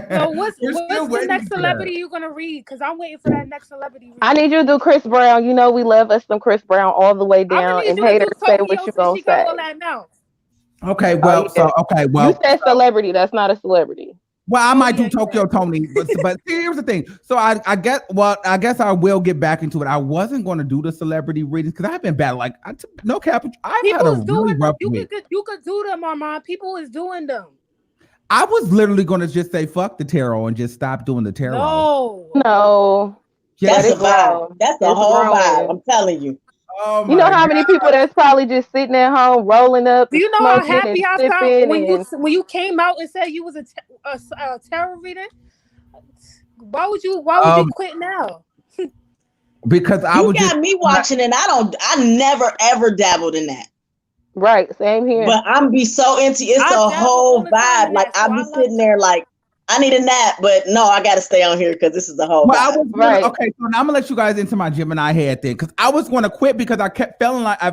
So what's the next celebrity you gonna read? Because I'm waiting for that next celebrity. I need you to do Chris Brown. We love us some Chris Brown all the way down, and haters say what you gonna say. Okay, well, you said celebrity. That's not a celebrity. Well, I might do Tokyo Tony, but here's the thing. So I guess I will get back into it. I wasn't going to do the celebrity readings because I've been bad. Like, no cap, I've had a really rough week. You could do them, Armand. People is doing them. I was literally going to just say fuck the tarot and just stop doing the tarot. No. That's a vibe. That's the whole vibe. I'm telling you. Oh you know how many people that's probably just sitting at home rolling up Do and you know how smoking happy and I felt sipping when you came out and said you was a tarot reader? Why would you quit now? Because I you was got just me watching, and I never ever dabbled in that. right, same here. But I'm be so into it's I a dabble whole all the time vibe. in Like that, so I'll be I love sitting there like I need a nap, but no, I got to stay on here because this is the whole well, I vibe. was Right. okay. So now I'm gonna let you guys into my Gemini head thing because I was going to quit because I kept feeling like I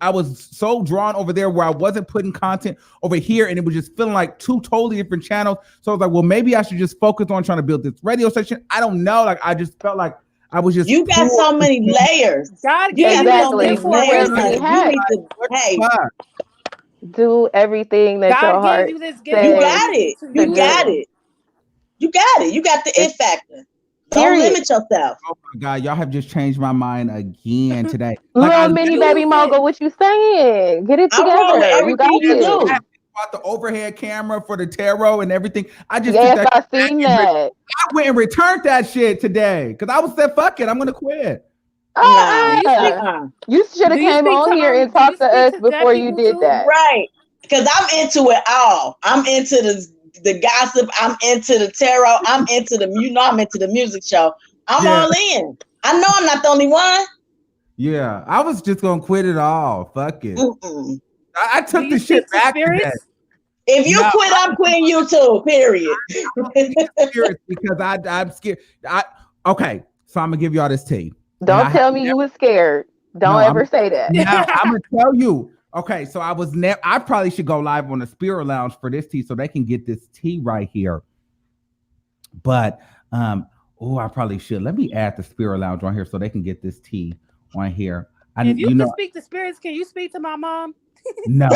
was so drawn over there where I wasn't putting content over here, and it was just feeling like two totally different channels. So I was like, well, maybe I should just focus on trying to build this radio station. I don't know. Like I just felt like I was just You got so many layers. God You gave got you this so many gift for a layers, many reason. honey. You hats. need to hey, Do everything that your God gave heart you this gift you for a says got reason it. to to You use got do. it. You got it. You got the it factor. Don't Period. limit yourself. Oh my God, y'all have just changed my mind again today. Little mini baby mogul, what you saying? Get it I roll with together. You got everything you this. do. bought the overhead camera for the tarot and everything. I just Yes, took that I seen that. I went and returned that shit today because I was said, fuck it, I'm gonna quit. You should have came on here and talked to us before you did that. Right. Because I'm into it all. I'm into the gossip. I'm into the tarot. I'm into I'm into the music show. I'm all in. I know I'm not the only one. Yeah, I was just gonna quit it all. Fuck it. I took the shit back today. If you quit, I'm quitting you too. Period. Because I'm scared. Okay, so I'm gonna give y'all this tea. Don't tell me you was scared. Don't ever say that. Now I'm gonna tell you. Okay, so I probably should go live on the Spirit Lounge for this tea so they can get this tea right here. But I probably should. Let me add the Spirit Lounge on here so they can get this tea on here. If you can speak to spirits, can you speak to my mom? No.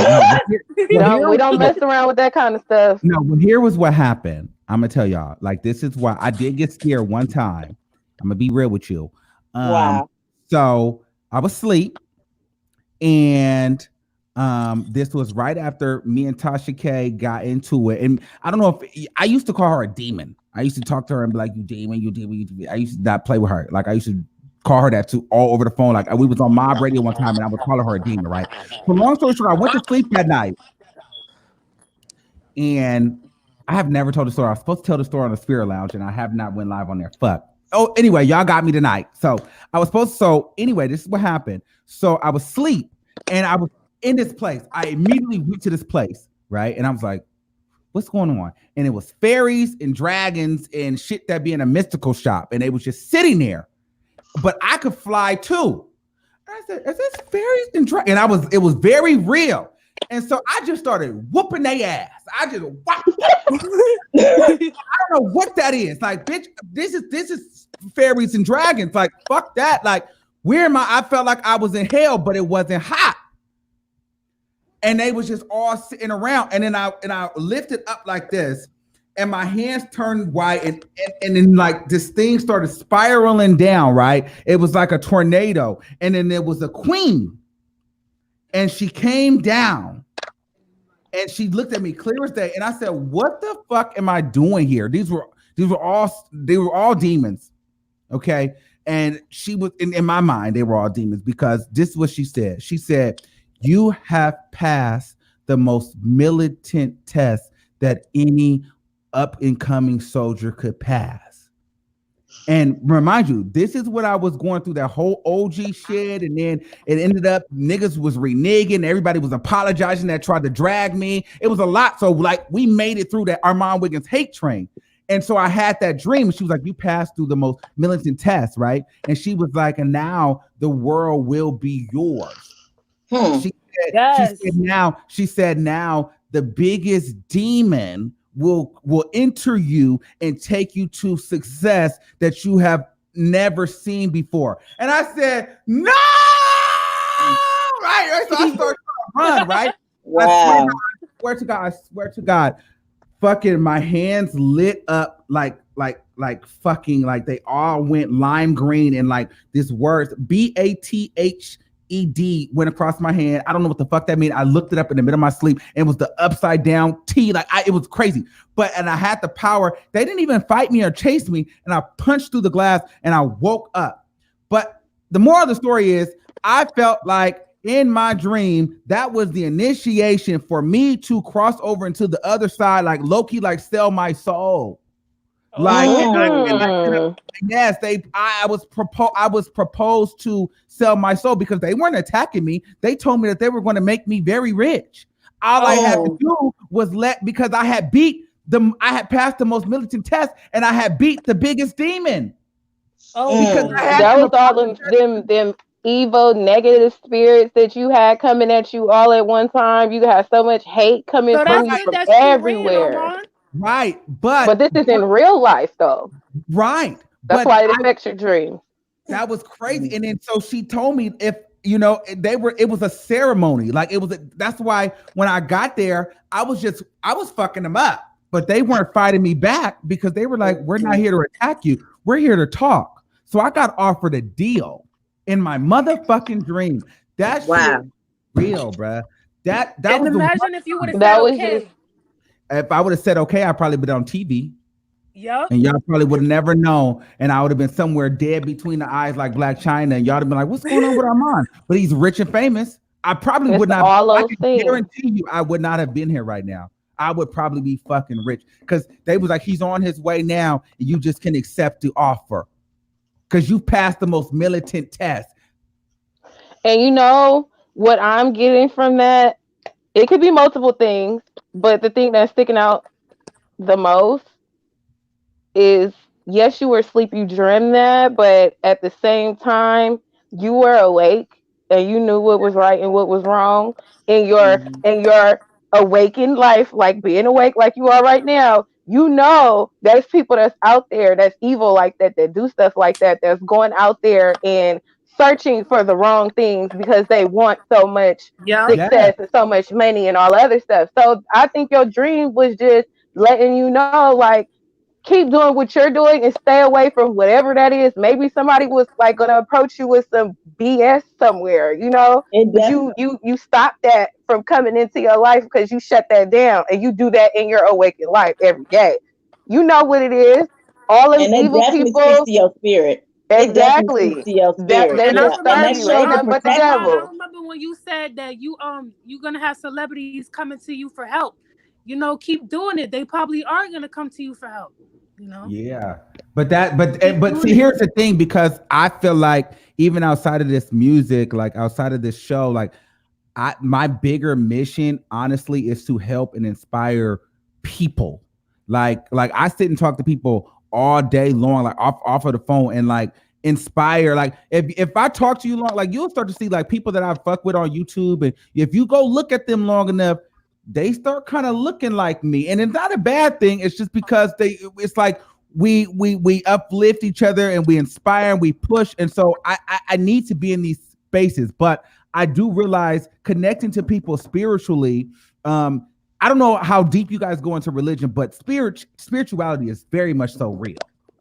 We don't mess around with that kind of stuff. No, well, here was what happened. I'm gonna tell y'all. Like, this is why I did get scared one time. I'm gonna be real with you. Wow. So I was asleep, and this was right after me and Tasha K got into it. And I don't know if I used to call her a demon. I used to talk to her and be like, you demon, you demon, you demon. I used to not play with her. Like I used to call her that too all over the phone. Like we was on Mob Radio one time and I was calling her a demon, right? So long story short, I went to sleep that night. And I have never told the story. I was supposed to tell the story on the Spirit Lounge, and I have not went live on there. Fuck. Oh, anyway, y'all got me tonight. So anyway, this is what happened. So I was asleep and I was in this place. I immediately went to this place, right? And I was like, what's going on? And it was fairies and dragons and shit that be in a mystical shop. And they was just sitting there. But I could fly too. And I said, is this fairies and dragons? And it was very real. And so I just started whooping their ass. I just I don't know what that is. Like, bitch, this is fairies and dragons. Like, fuck that. Like, where am I? I felt like I was in hell, but it wasn't hot. And they was just all sitting around. And then I lifted up like this, and my hands turned white, and then like this thing started spiraling down, right? It was like a tornado. And then there was a queen. And she came down and she looked at me clear as day. And I said, what the fuck am I doing here? They were all demons. Okay. And she was in my mind, they were all demons because this is what she said. She said, you have passed the most militant test that any up and coming soldier could pass. And remind you, this is what I was going through, that whole OG shit. And then it ended up niggas was reneging. Everybody was apologizing that tried to drag me. It was a lot. So like we made it through that Armand Wiggins hate train. And so I had that dream. And she was like, you passed through the most militant test, right? And she was like, and now the world will be yours. She said, now the biggest demon will enter you and take you to success that you have never seen before. And I said, no, right? So I started to run, right? Wow. I swear to God, fucking my hands lit up like fucking like they all went lime green and like this word BATHER ED went across my hand. I don't know what the fuck that means. I looked it up in the middle of my sleep, and it was the upside down T. It was crazy. And I had the power. They didn't even fight me or chase me, and I punched through the glass, and I woke up. But the moral of the story is, I felt like in my dream, that was the initiation for me to cross over into the other side, like Loki, like sell my soul. Yes, I was proposed to sell my soul because they weren't attacking me. They told me that they were going to make me very rich. All I had to do was because I had passed the most militant test, and I had beat the biggest demon. Because that was all them evil, negative spirits that you had coming at you all at one time. You had so much hate coming from you from everywhere. Right, but this is in real life though. Right, that's why it affects your dream. That was crazy. And then so she told me if it was a ceremony, that's why when I got there, I was fucking them up, but they weren't fighting me back because they were like, we're not here to attack you, we're here to talk. So I got offered a deal in my motherfucking dream. That's real, bruh. That was imagine if you would have said okay. If I would have said okay, I'd probably been on TV. Yep. And y'all probably would have never known. And I would have been somewhere dead between the eyes like Black China. And y'all would have been like, what's going on with Armand? But he's rich and famous. I probably would not. I can guarantee you I would not have been here right now. I would probably be fucking rich. Because they was like, he's on his way now. And you just can accept the offer. Because you passed the most militant test. And you know what I'm getting from that? It could be multiple things. But the thing that's sticking out the most is, yes, you were asleep, you dreamed that, but at the same time, you were awake and you knew what was right and what was wrong in your awakened life, like being awake like you are right now. You know, there's people that's out there that's evil like that do stuff like that, that's going out there and searching for the wrong things because they want so much success and so much money and all other stuff. So I think your dream was just letting you know, like, keep doing what you're doing and stay away from whatever that is. Maybe somebody was like going to approach you with some BS somewhere, but you stop that from coming into your life because you shut that down, and you do that in your awakened life every day. You know what it is. All of the evil people. Speaks to your spirit. Exactly. They disturb you. Ain't nothing but the devil. I remember when you said that you're gonna have celebrities coming to you for help. Keep doing it. They probably are gonna come to you for help. Yeah, but see, here's the thing, because I feel like even outside of this music, like outside of this show, like my bigger mission, honestly, is to help and inspire people. Like I sit and talk to people all day long, like off of the phone, and like inspire. Like if I talk to you long, like you'll start to see like people that I fuck with on YouTube, and if you go look at them long enough, they start kind of looking like me. And it's not a bad thing. It's just because it's like we uplift each other and we inspire and we push. And so I need to be in these spaces, but I do realize connecting to people spiritually. I don't know how deep you guys go into religion, but spirituality is very much so real.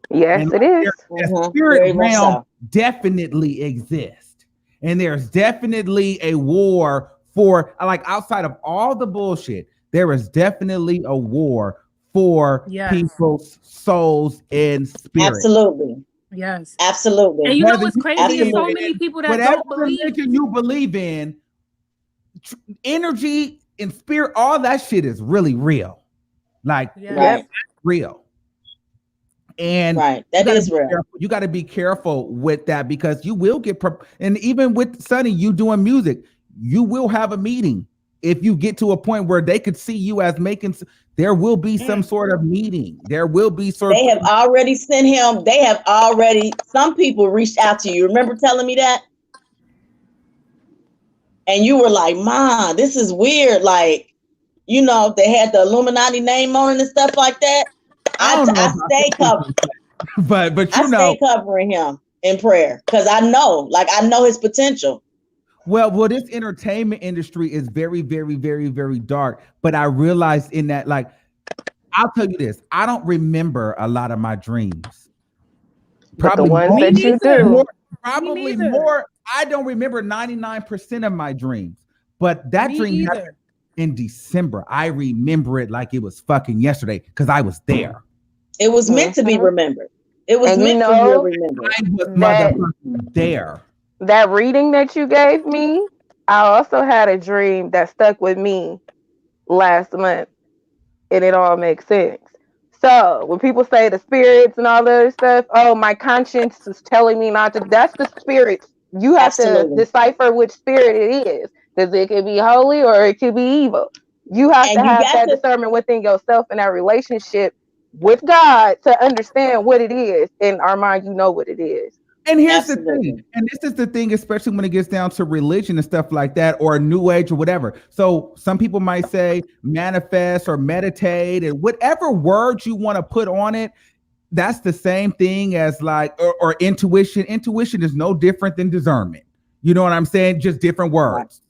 Yes, it is. The spirit realm definitely exists. And there's definitely a war for, like, outside of all the bullshit, there is definitely a war for people's souls and spirit. Absolutely. Yes. Absolutely. And you know what's crazy? There's so many people that don't believe. Whatever religion you believe in, energy and spirit, all that shit is really real. Like, real. And that is real. You got to be careful with that, because you will get, and even with Sonny, you doing music, you will have a meeting. If you get to a point where they could see you as making, there will be some sort of meeting. There will be They have already sent him. Some people reached out to you. Remember telling me that? And you were like, "Ma, this is weird." Like, they had the Illuminati name on it and stuff like that. I stay covered. but I stay covering him in prayer, because I know his potential. Well, this entertainment industry is very, very, very, very dark. But I realized in that, like, I'll tell you this, I don't remember a lot of my dreams. Probably the ones that you do. probably more. I don't remember 99% of my dreams, but that dream happened in December. I remember it like it was fucking yesterday because I was there. It was meant to be remembered. It was meant for you to remember. I was motherfucking there. That reading that you gave me, I also had a dream that stuck with me last month, and it all makes sense. So when people say the spirits and all the other stuff, oh, my conscience is telling me not to. That's the spirits. You have to decipher which spirit it is, because it could be holy or it could be evil. You have to have that discernment within yourself and that relationship with God to understand what it is. In our mind, you know what it is. And here's the thing, and this is the thing, especially when it gets down to religion and stuff like that, or New Age or whatever. So some people might say manifest or meditate, and whatever words you want to put on it, that's the same thing as like, or intuition. Intuition is no different than discernment. You know what I'm saying? Just different words.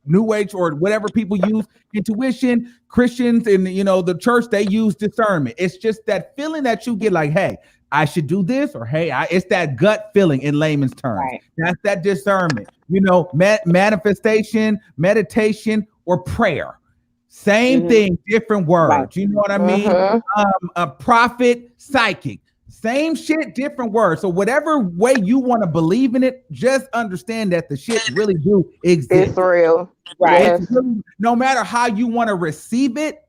New Age or whatever people use intuition. Christians and the church, they use discernment. It's just that feeling that you get like, hey, I should do this, or hey, it's that gut feeling in layman's terms. Right. That's that discernment. Manifestation, meditation, or prayer. Same thing, different words. Right. You know what I mean? A prophet, psychic. Same shit, different words. So whatever way you want to believe in it, just understand that the shit really do exist. It's real. Right. No matter how you want to receive it,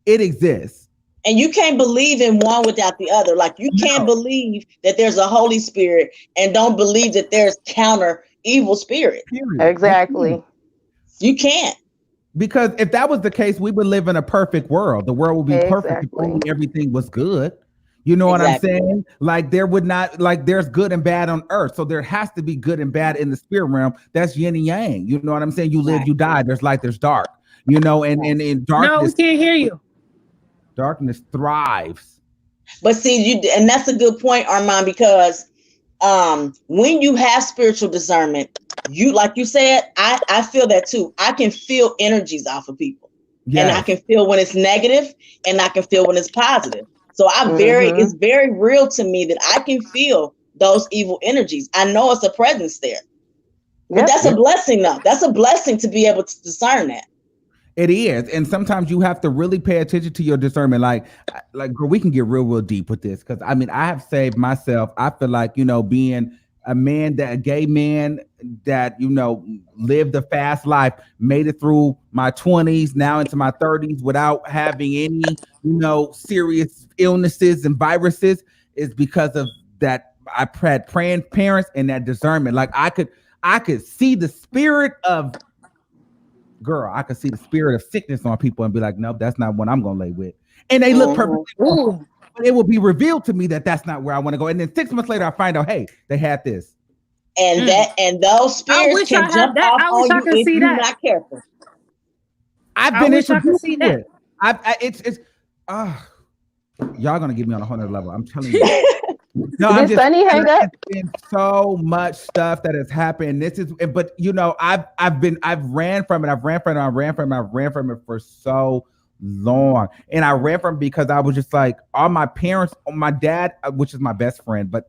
it exists. And you can't believe in one without the other. Like you can't believe that there's a Holy Spirit and don't believe that there's counter evil spirit. Exactly. You can't. Because if that was the case, we would live in a perfect world. The world would be perfect if only everything was good. You know what I'm saying? Like there would not, like there's good and bad on earth. So there has to be good and bad in the spirit realm. That's yin and yang. You know what I'm saying? You live, you die. There's light, there's dark. And in darkness. No, we can't hear you. Darkness thrives. But see, and that's a good point, Armand, because when you have spiritual discernment, you, like you said, I feel that too. I can feel energies off of people. Yes. And I can feel when it's negative and I can feel when it's positive. So it's very real to me that I can feel those evil energies. I know it's a presence there. But that's a blessing though. That's a blessing to be able to discern that. It is. And sometimes you have to really pay attention to your discernment. Like girl, we can get real deep with this. Cause I have saved myself. I feel like, being a gay man that, lived a fast life, made it through my 20s, now into my 30s without having any, serious illnesses and viruses is because of that. I had praying parents and that discernment. Like I could see the spirit of I could see the spirit of sickness on people and be like, nope, that's not what I'm going to lay with. And they look perfectly wrong. But it will be revealed to me that that's not where I want to go. And then 6 months later, I find out, hey, they had this. And those spirits can jump off on you if you're not careful. I've been introduced to it. Y'all going to get me on a whole nother level. I'm telling you. No, I'm just saying there's been so much stuff that has happened. But I've ran from it for so long. And I ran from it because I was just like, all my parents, my dad, which is my best friend, but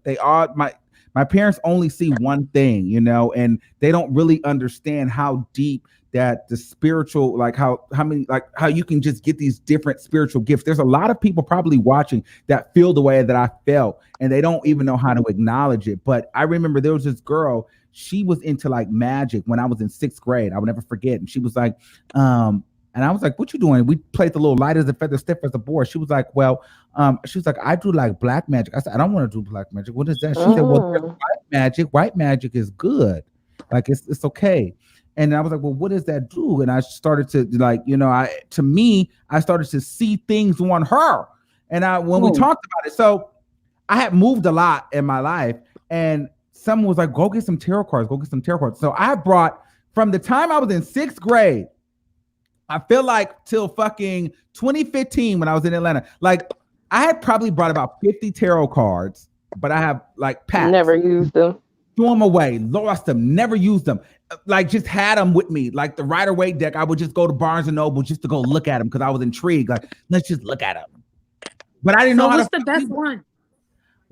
my parents only see one thing, and they don't really understand how deep that the spiritual, like how you can just get these different spiritual gifts. There's a lot of people probably watching that feel the way that I felt, and they don't even know how to acknowledge it. But I remember there was this girl, she was into like magic when I was in 6th grade. I would never forget. And she was like, and I was like, what you doing? We played the little light as a feather, stiff as a board. She was like, I do like black magic. I said, I don't want to do black magic. What is that? She said, well, there's white magic. White magic is good. Like it's okay. And I was like, well, what does that do? And I started to I started to see things on her. And when we talked about it, so I had moved a lot in my life, and someone was like, go get some tarot cards. So I brought, from the time I was in 6th grade, I feel like till fucking 2015 when I was in Atlanta, like I had probably brought about 50 tarot cards, but I have like packs. Never used them. Threw them away, lost them, never used them. Like just had them with me. Like the Rider-Waite deck, I would just go to Barnes and Noble just to go look at them because I was intrigued. Like, let's just look at them. But I didn't know. What's the best one?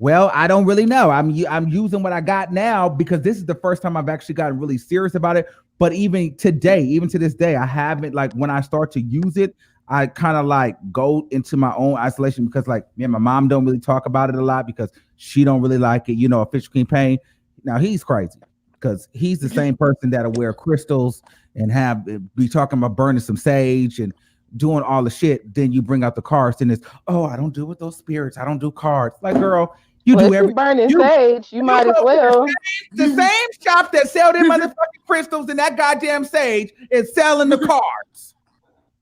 Well, I don't really know. I'm using what I got now because this is the first time I've actually gotten really serious about it. But even today, even to this day, I haven't like when I start to use it, I kind of like go into my own isolation because like me and my mom don't really talk about it a lot because she don't really like it. You know, Official King Payne. Now he's crazy because he's the same person that'll wear crystals and have be talking about burning some sage and doing all the shit. Then you bring out the cards and it's, oh, I don't do with those spirits. I don't do cards. Like, girl, you Well, do if you every burning you sage, you might go as to well. the same shop that sell them motherfucking crystals and that goddamn sage is selling the cards.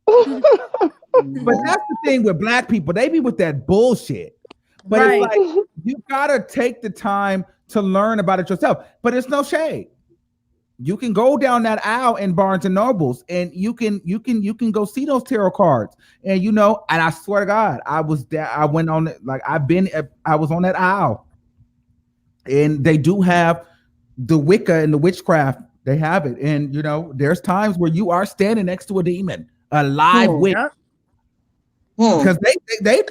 But that's the thing with black people. They be with that bullshit. But it's like you gotta take the time to learn about it yourself. But it's no shade. You can go down that aisle in Barnes and Nobles and you can go see those tarot cards. And you know, and I swear to God, I was there. I went on it, like I was on that aisle. And they do have the Wicca and the witchcraft. They have it. And you know, there's times where you are standing next to a demon, a live witch. Because they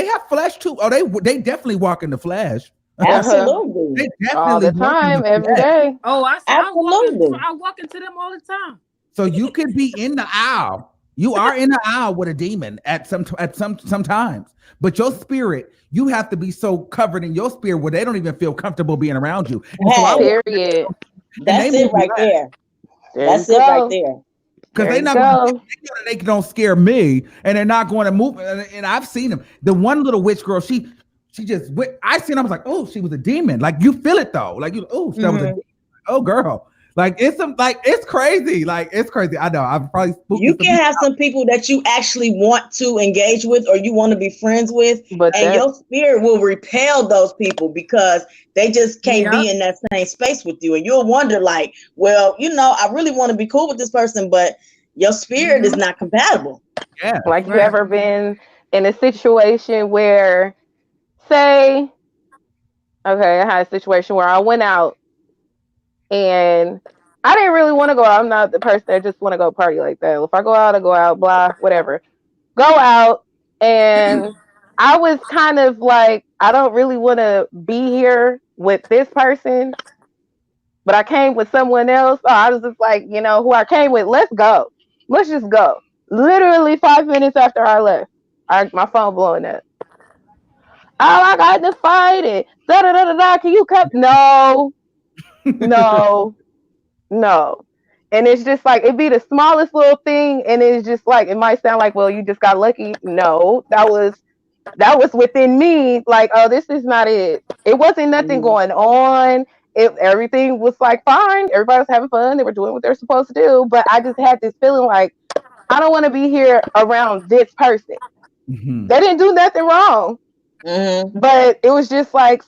have flesh too. Oh, they definitely walk in the flesh. Absolutely. They All definitely the time, every day. Oh, Absolutely. I walk into them all the time. So you could be in the aisle. You are in the aisle with a demon at sometimes. But your spirit, you have to be so covered in your spirit where they don't even feel comfortable being around you. And so Period. That's it right there. That's it right there. Because they don't scare me, and they're not going to move. And I've seen them. The one little witch girl, she just went. I seen. I was like, oh, she was a demon. Like you feel it though. Like you, oh, that was a demon. Oh, girl. Like it's crazy. Like it's crazy. I know. I'm probably you can have some people that you actually want to engage with or you want to be friends with, and your spirit will repel those people because they just can't be in that same space with you. And you'll wonder, like, well, you know, I really want to be cool with this person, but your spirit is not compatible. Yeah. Like you ever been in a situation where, say, okay, I had a situation where I went out and I didn't really want to go out. I'm not the person that just want to go party like that. If I go out, I go out, blah, whatever. Go out, and I was kind of like, I don't really want to be here with this person, but I came with someone else. So I was just like, you know, who I came with, let's go. Let's just go. Literally 5 minutes after I left, my phone blowing up. Oh, I got to fight it. Da da da da da. Can you come? No. No. And it's just like it'd be the smallest little thing, and it's just like it might sound like, well, you just got lucky. No, that was within me. Like, oh, this is not it. It wasn't nothing going on. Everything was like fine. Everybody was having fun. They were doing what they're supposed to do. But I just had this feeling like I don't want to be here around this person. Mm-hmm. They didn't do nothing wrong, but it was just like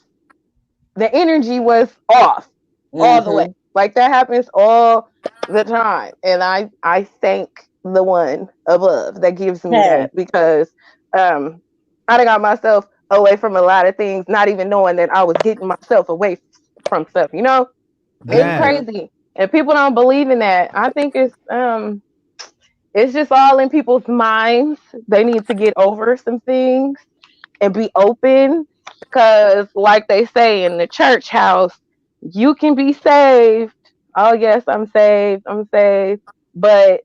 the energy was off all the way. Like that happens all the time. And I thank the one above that gives me that because I done got myself away from a lot of things, not even knowing that I was getting myself away from stuff, you know? It's crazy. And people don't believe in that. I think it's just all in people's minds. They need to get over some things and be open. Because like they say in the church house, you can be saved. Oh, yes, I'm saved. But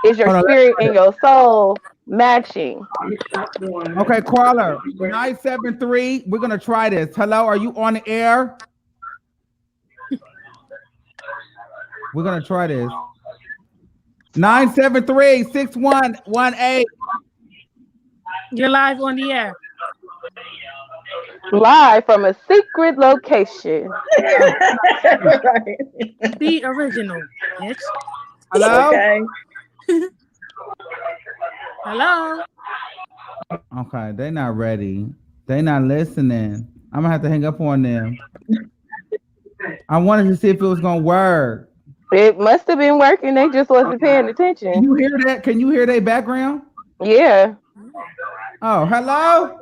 is your spirit and your soul matching? Okay, caller 973. We're going to try this. Hello, are you on the air? We're going to try this. 973-6118. You're live on the air. Live from a secret location. Be original, bitch. Hello? Okay. Hello? Okay, they're not ready. They're not listening. I'm going to have to hang up on them. I wanted to see if it was going to work. It must have been working. They just wasn't paying attention. Can you hear that? Can you hear their background? Yeah. Oh, hello?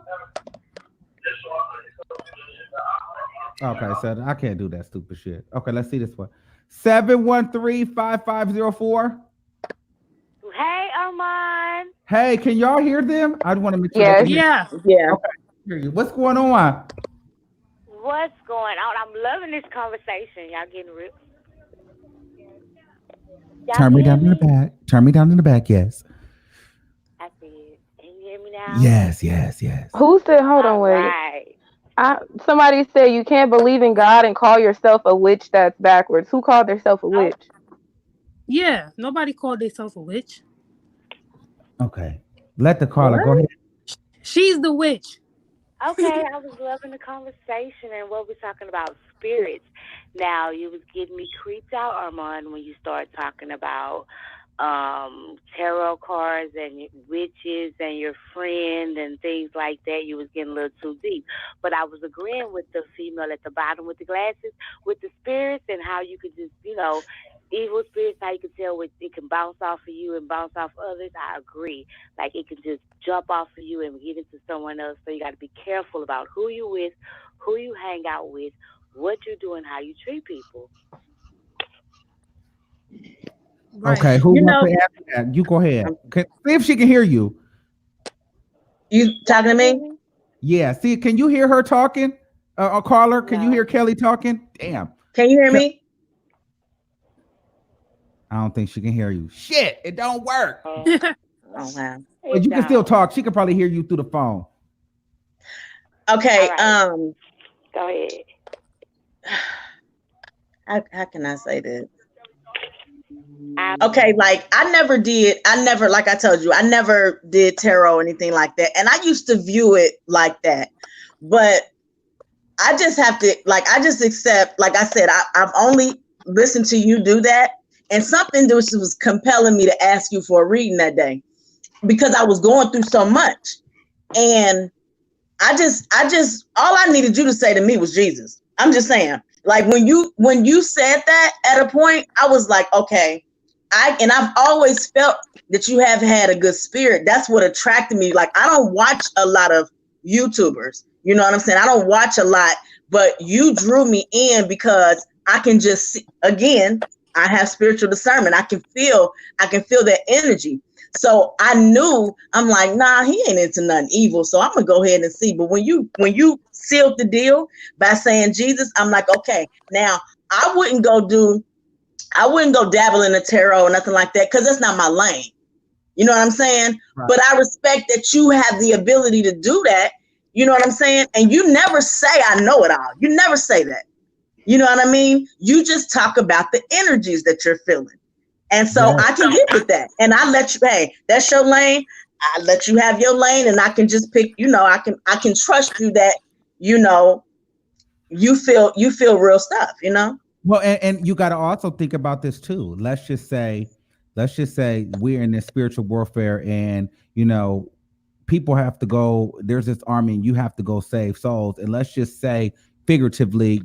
Okay, so I can't do that stupid shit. Okay, let's see this one. 713-5504. Hey, Armand. Hey, can y'all hear them? I want to make sure. Yes. Yeah. Yeah. Okay. hear you. What's going on? What's going on? I'm loving this conversation. Y'all getting real. Y'all Turn can me hear down in the me? back. Turn me down in the back. Yes. I said, can you hear me now? Yes. Yes. Yes. Who said? Hold on, All wait. right. Somebody said you can't believe in God and call yourself a witch. That's backwards. Who called themselves a Oh, witch? Yeah, nobody called themselves a witch. Okay. Let the caller What? go ahead. She's the witch. okay. I was loving the conversation and what we're talking about spirits. Now, you was getting me creeped out, Armand, when you start talking about tarot cards and witches and your friend and things like that. You was getting a little too deep. But I was agreeing with the female at the bottom with the glasses, with the spirits and how you could just, evil spirits, how you can tell it can bounce off of you and bounce off others. I agree. Like it can just jump off of you and get into someone else. So you got to be careful about who you with, who you hang out with, what you do, and how you treat people. Right. Okay. Who You wants know, to answer that? You go ahead. See if she can hear you. you Y'all talking to can hear me? me? Yeah. See, can you hear her talking? Caller, can you No. hear Kelly talking? Damn. Can you hear me? I don't think she can hear you. Shit, it don't work. Oh wow. But It you can still don't. talk. She can probably hear you through the phone. All Okay. right. Go ahead. How can I say this? I Okay, like I never, like I told you, I never did tarot or anything like that. And I used to view it like that. But I just have to, like, I just accept, like I said, I've only listened to you do that. And something that was compelling me to ask you for a reading that day because I was going through so much. And all I needed you to say to me was Jesus. I'm just saying, like when you said that at a point, I was like, okay, I've always felt that you have had a good spirit. That's what attracted me. Like I don't watch a lot of YouTubers. You know what I'm saying? I don't watch a lot, but you drew me in because I can just see, again, I have spiritual discernment. I can feel that energy. So I knew, I'm like, nah, he ain't into nothing evil. So I'm gonna go ahead and see. But when you sealed the deal by saying Jesus, I'm like, okay, now I wouldn't go dabble in the tarot or nothing like that because that's not my lane. You know what I'm saying? Right. But I respect that you have the ability to do that. You know what I'm saying? And you never say I know it all. You never say that. You know what I mean? You just talk about the energies that you're feeling. And so Yes. I can get with that. And I let you, hey, that's your lane. I let you have your lane and I can just pick, I can trust you that, you feel real stuff, Well, and you got to also think about this too. Let's just say we're in this spiritual warfare, and people have to go. There's this army, and you have to go save souls. And let's just say, figuratively,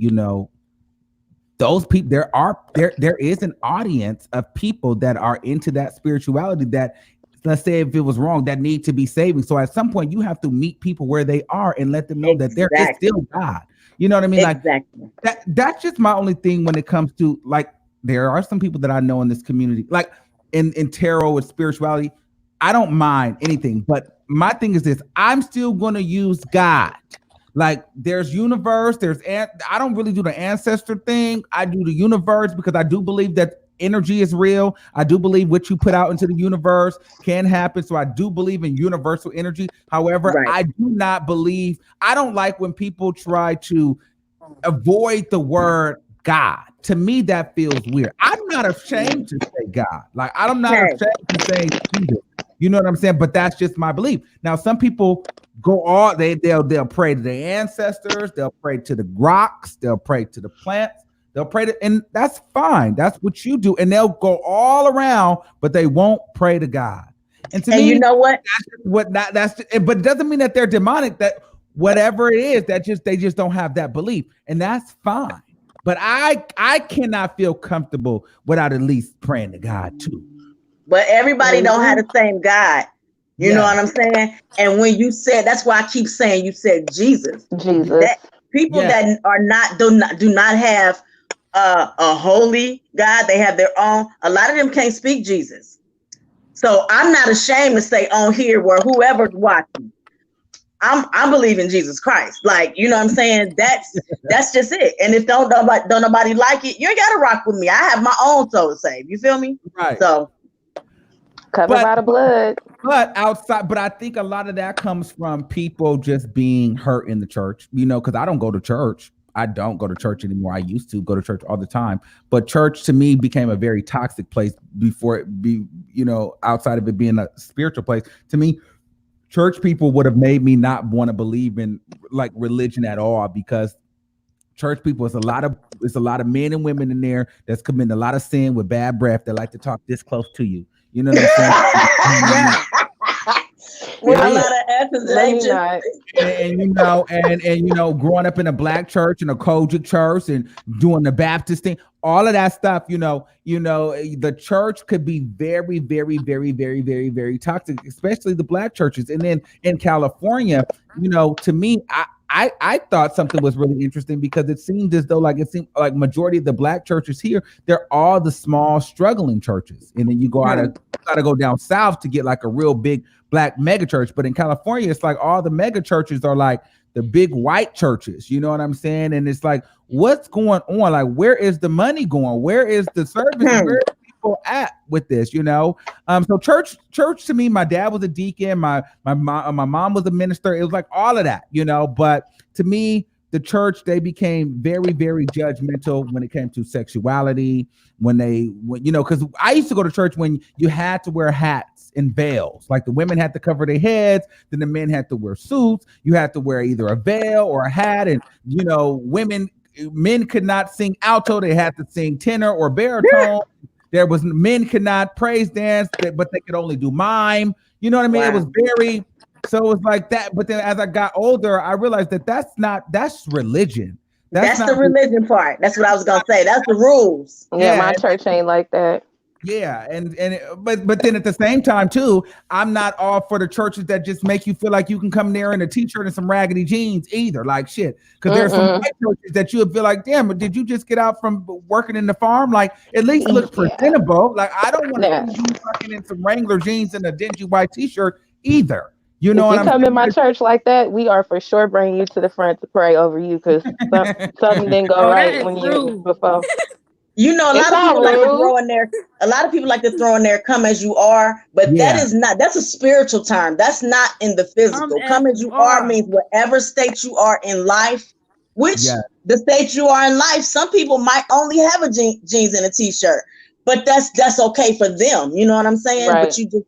those people. There is an audience of people that are into that spirituality. That, let's say, if it was wrong, that need to be saving. So at some point, you have to meet people where they are and let them know that there is Exactly. still God. You know what I mean? Like Exactly. that's just my only thing when it comes to, like, there are some people that I know in this community, like in tarot and spirituality. I don't mind anything, but my thing is this: I'm still going to use God. Like, there's universe, I don't really do the ancestor thing. I do the universe because I do believe that energy is real. I do believe what you put out into the universe can happen. So I do believe in universal energy. However, Right. I don't like when people try to avoid the word God. To me, that feels weird. I'm not ashamed to say God. Like, I'm not Okay. ashamed to say Jesus. You know what I'm saying? But that's just my belief. Now, some people go all they'll pray to their ancestors, they'll pray to the rocks, they'll pray to the plants, they'll pray to, and that's fine. That's what you do, and they'll go all around, but they won't pray to God. And to And me, you know what? but it doesn't mean that they're demonic. That whatever it is, they just don't have that belief, and that's fine. But I cannot feel comfortable without at least praying to God too. But everybody don't have the same God. You know Yeah, what I'm saying? And when you said, that's why I keep saying, you said Jesus. Jesus. That people yeah. that are not do not have a holy God, they have their own. A lot of them can't speak Jesus. So I'm not ashamed to say on here where whoever's watching, I believe in Jesus Christ. Like, you know what I'm saying? That's just it. And if don't nobody like it, you ain't gotta rock with me. I have my own soul to save. You feel me? Right. So covered by the blood. But outside, but I think a lot of that comes from people just being hurt in the church, because I don't go to church. I don't go to church anymore. I used to go to church all the time, but church to me became a very toxic place before it outside of it being a spiritual place. To me, church people would have made me not want to believe in like religion at all, because church people, it's a lot of men and women in there that's committing a lot of sin with bad breath that like to talk this close to you. You know what I'm saying? With a lot of accusations. And growing up in a black church and a Kojic church and doing the Baptist thing, all of that stuff, the church could be very, very, very, very, very, very toxic, especially the black churches. And then in California, to me, I thought something was really interesting, because it seemed majority of the black churches here, they're all the small struggling churches. And then you gotta go down south to get like a real big black mega church. But in California, it's like all the mega churches are like the big white churches. You know what I'm saying? And it's like, what's going on? Like, where is the money going? Where is the service? Where are people at with this? So church to me, my dad was a deacon, my mom was a minister. It was like all of that, but to me, the church, they became very, very judgmental when it came to sexuality, because I used to go to church when you had to wear hats and veils. Like the women had to cover their heads, then the men had to wear suits. You had to wear either a veil or a hat, and men could not sing alto, they had to sing tenor or baritone. Men could not praise dance, but they could only do mime. You know what I mean? Wow. It was very, so it was like that. But then as I got older, I realized that's religion. That's the religion part. That's what I was gonna say. That's the rules. Yeah, my church ain't like that. Yeah, but then at the same time too, I'm not all for the churches that just make you feel like you can come there in a t-shirt and some raggedy jeans either. Like shit, because there's some white churches that you would feel like, damn, but did you just get out from working in the farm? Like at least look presentable. Like I don't want to see you fucking in some Wrangler jeans and a dingy white t-shirt either. You know, if you come in my church like that, we are for sure bringing you to the front to pray over you, because something didn't go right when you before. A lot of people like to throw in there. A lot of people like to throw in there, "Come as you are," but that is not. That's a spiritual term. That's not in the physical. Come as you are means whatever state you are in life. Which the state you are in life, some people might only have a jeans and a t-shirt, but that's okay for them. You know what I'm saying? Right. But you just,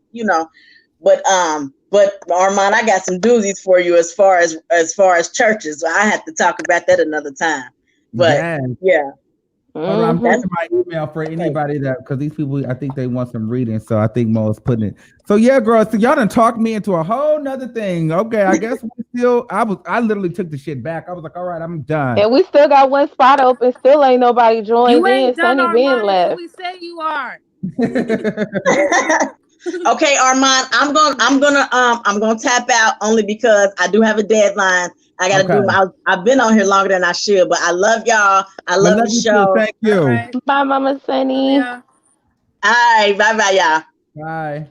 but Armand, I got some doozies for you as far as churches. I have to talk about that another time. But yeah. I'm getting my email for anybody because these people, I think they want some reading. So I think Mo's putting it. So yeah, girl. So y'all done talked me into a whole nother thing. Okay, I guess I literally took the shit back. I was like, all right, I'm done. And we still got one spot open. Still ain't nobody joined. You ain't done, Sunny Ben left. We say you are. Okay, Armand, I'm gonna tap out only because I do have a deadline. I gotta do. I've been on here longer than I should, but I love y'all. I love the show. Too. Thank you. Right. Bye, Mama Sunny. Yeah. All right, bye, y'all. Bye.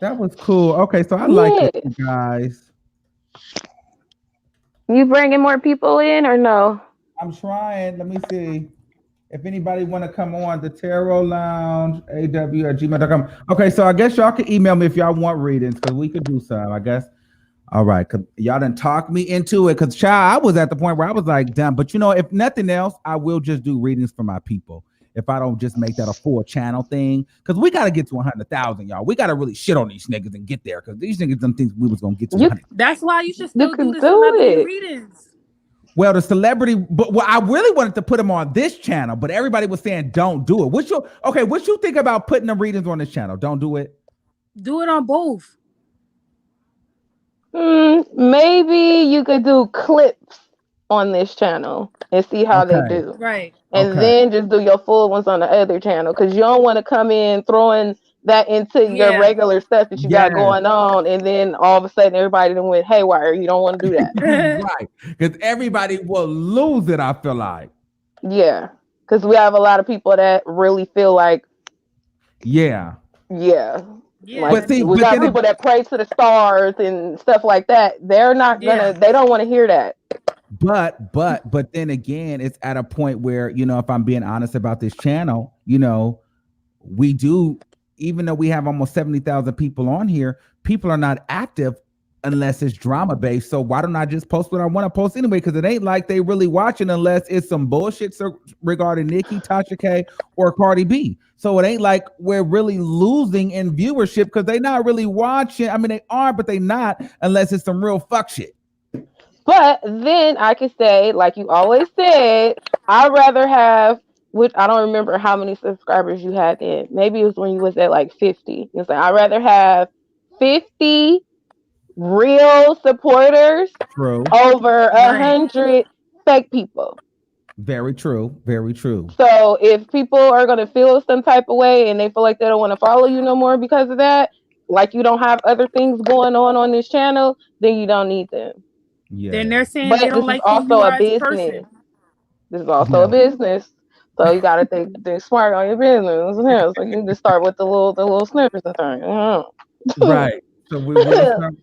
That was cool. Okay, so I like it, guys. You bringing more people in or no? I'm trying. Let me see. If anybody want to come on the Tarot Lounge, aw@gmail.com. Okay, so I guess y'all can email me if y'all want readings, because we could do some, I guess. All right, cause y'all done talk me into it, because child, I was at the point where I was like, damn, but if nothing else, I will just do readings for my people. If I don't just make that a full channel thing, because we got to get to 100,000, y'all. We got to really shit on these niggas and get there, because these niggas don't think we was going to get to 100. That's why you should still do the celebrity readings. Well, the celebrity, but I really wanted to put them on this channel, but everybody was saying don't do it. What you think about putting the readings on this channel? Don't do it. Do it on both. Maybe you could do clips on this channel and see how they do. Right. And then just do your full ones on the other channel, because you don't want to come in throwing that into your regular stuff that you got going on, and then all of a sudden everybody done went haywire. You don't want to do that. Right. Because everybody will lose it, I feel like. Yeah. Because we have a lot of people that really feel like Yeah. Yeah, Like But see, we but got then people that pray to the stars and stuff like that. They're not yeah. gonna. They don't want to hear that. but then again, it's at a point where, if I'm being honest about this channel, we do, even though we have almost 70,000 people on here, people are not active unless it's drama based. So why don't I just post what I want to post anyway? Because it ain't like they really watching unless it's some bullshit regarding Nicki, Tasha K, or Cardi B. So it ain't like we're really losing in viewership because they not really watching. I mean, they are, but they not unless it's some real fuck shit. But then I could say, like you always said, I'd rather have, which I don't remember how many subscribers you had then. Maybe it was when you was at like 50. You say I'd rather have 50 real supporters True. over Right. 100 fake people. Very true. Very true. So if people are gonna feel some type of way and they feel like they don't want to follow you no more because of that, like you don't have other things going on this channel, then you don't need them. Then Yeah. they're saying they But don't this is like who you also a are as a business. person. This is also Yeah. a business. So you gotta think smart on your business. Yeah, so you just start with the little snippets and things. Right. So we will start.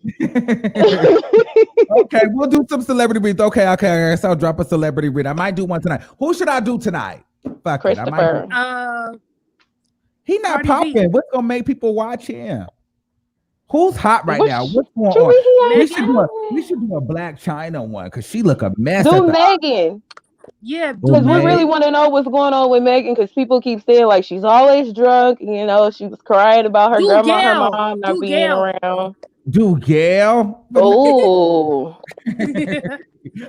Okay, we'll do some celebrity reads. Okay. So I'll drop a celebrity read. I might do one tonight. Who should I do tonight? Fuck it. I might do. Christopher. He not Cardi B. popping. What's gonna make people watch him? Who's hot right Which now? What's going should on? we We ain't should do a Megan. we should do a Black China one because she look a mess at do the Megan. Yeah, oh, do Because we really Meg. Megan. want to know what's going on with Megan. Because people keep saying like she's always drunk. She was crying about her Do grandma, her Gail. mom not Do being Gail. around. Do Gail. Oh,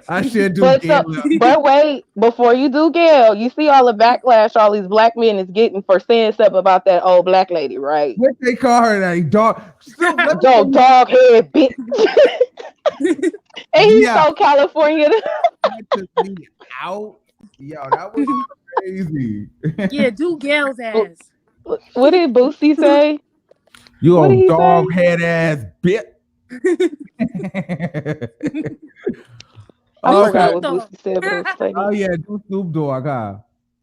I should do but Gail. wait, before you do Gail, you see all the backlash all these black men is getting for saying something about that old black lady, right? What they call her? That dog. So let me tell Yo, you. dog head bitch. And he's Yeah, so California. that took me out. Yo, that was crazy. Yeah, do Gail's ass. What did Boosie say? You What did old he dog say? head ass bitch. I Do Okay. forgot Snoop what Dogg. Boosie said, but it was Oh funny. yeah, do Snoop Dogg. Huh?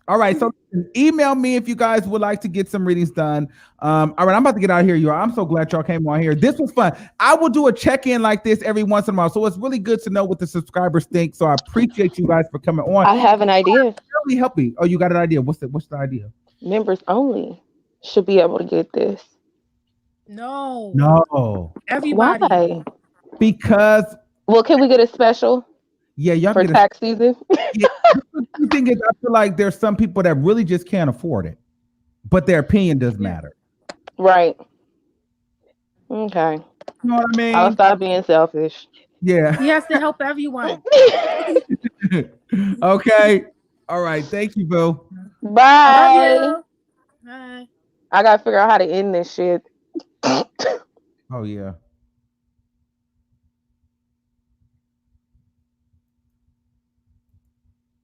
All right, so email me if you guys would like to get some readings done. All right, I'm about to get out of here, y'all. I'm so glad y'all came on here. This was fun. I will do a check-in like this every once in a while, so it's really good to know what the subscribers think. So I appreciate you guys for coming on. I have an idea. Really help me. Oh, you got an idea? What's the idea? Members only should be able to get this. No, Everybody. Why? because Well, can we get a special y'all for get a. tax season? Yeah, the thing is, I feel like there's some people that really just can't afford it, but their opinion does matter. Right. Okay. You know what I mean? I'll stop being selfish. Yeah. He has to help everyone. Okay. All right. Thank you, Boo. Bye. Love you. Bye. I gotta figure out how to end this shit. Oh yeah.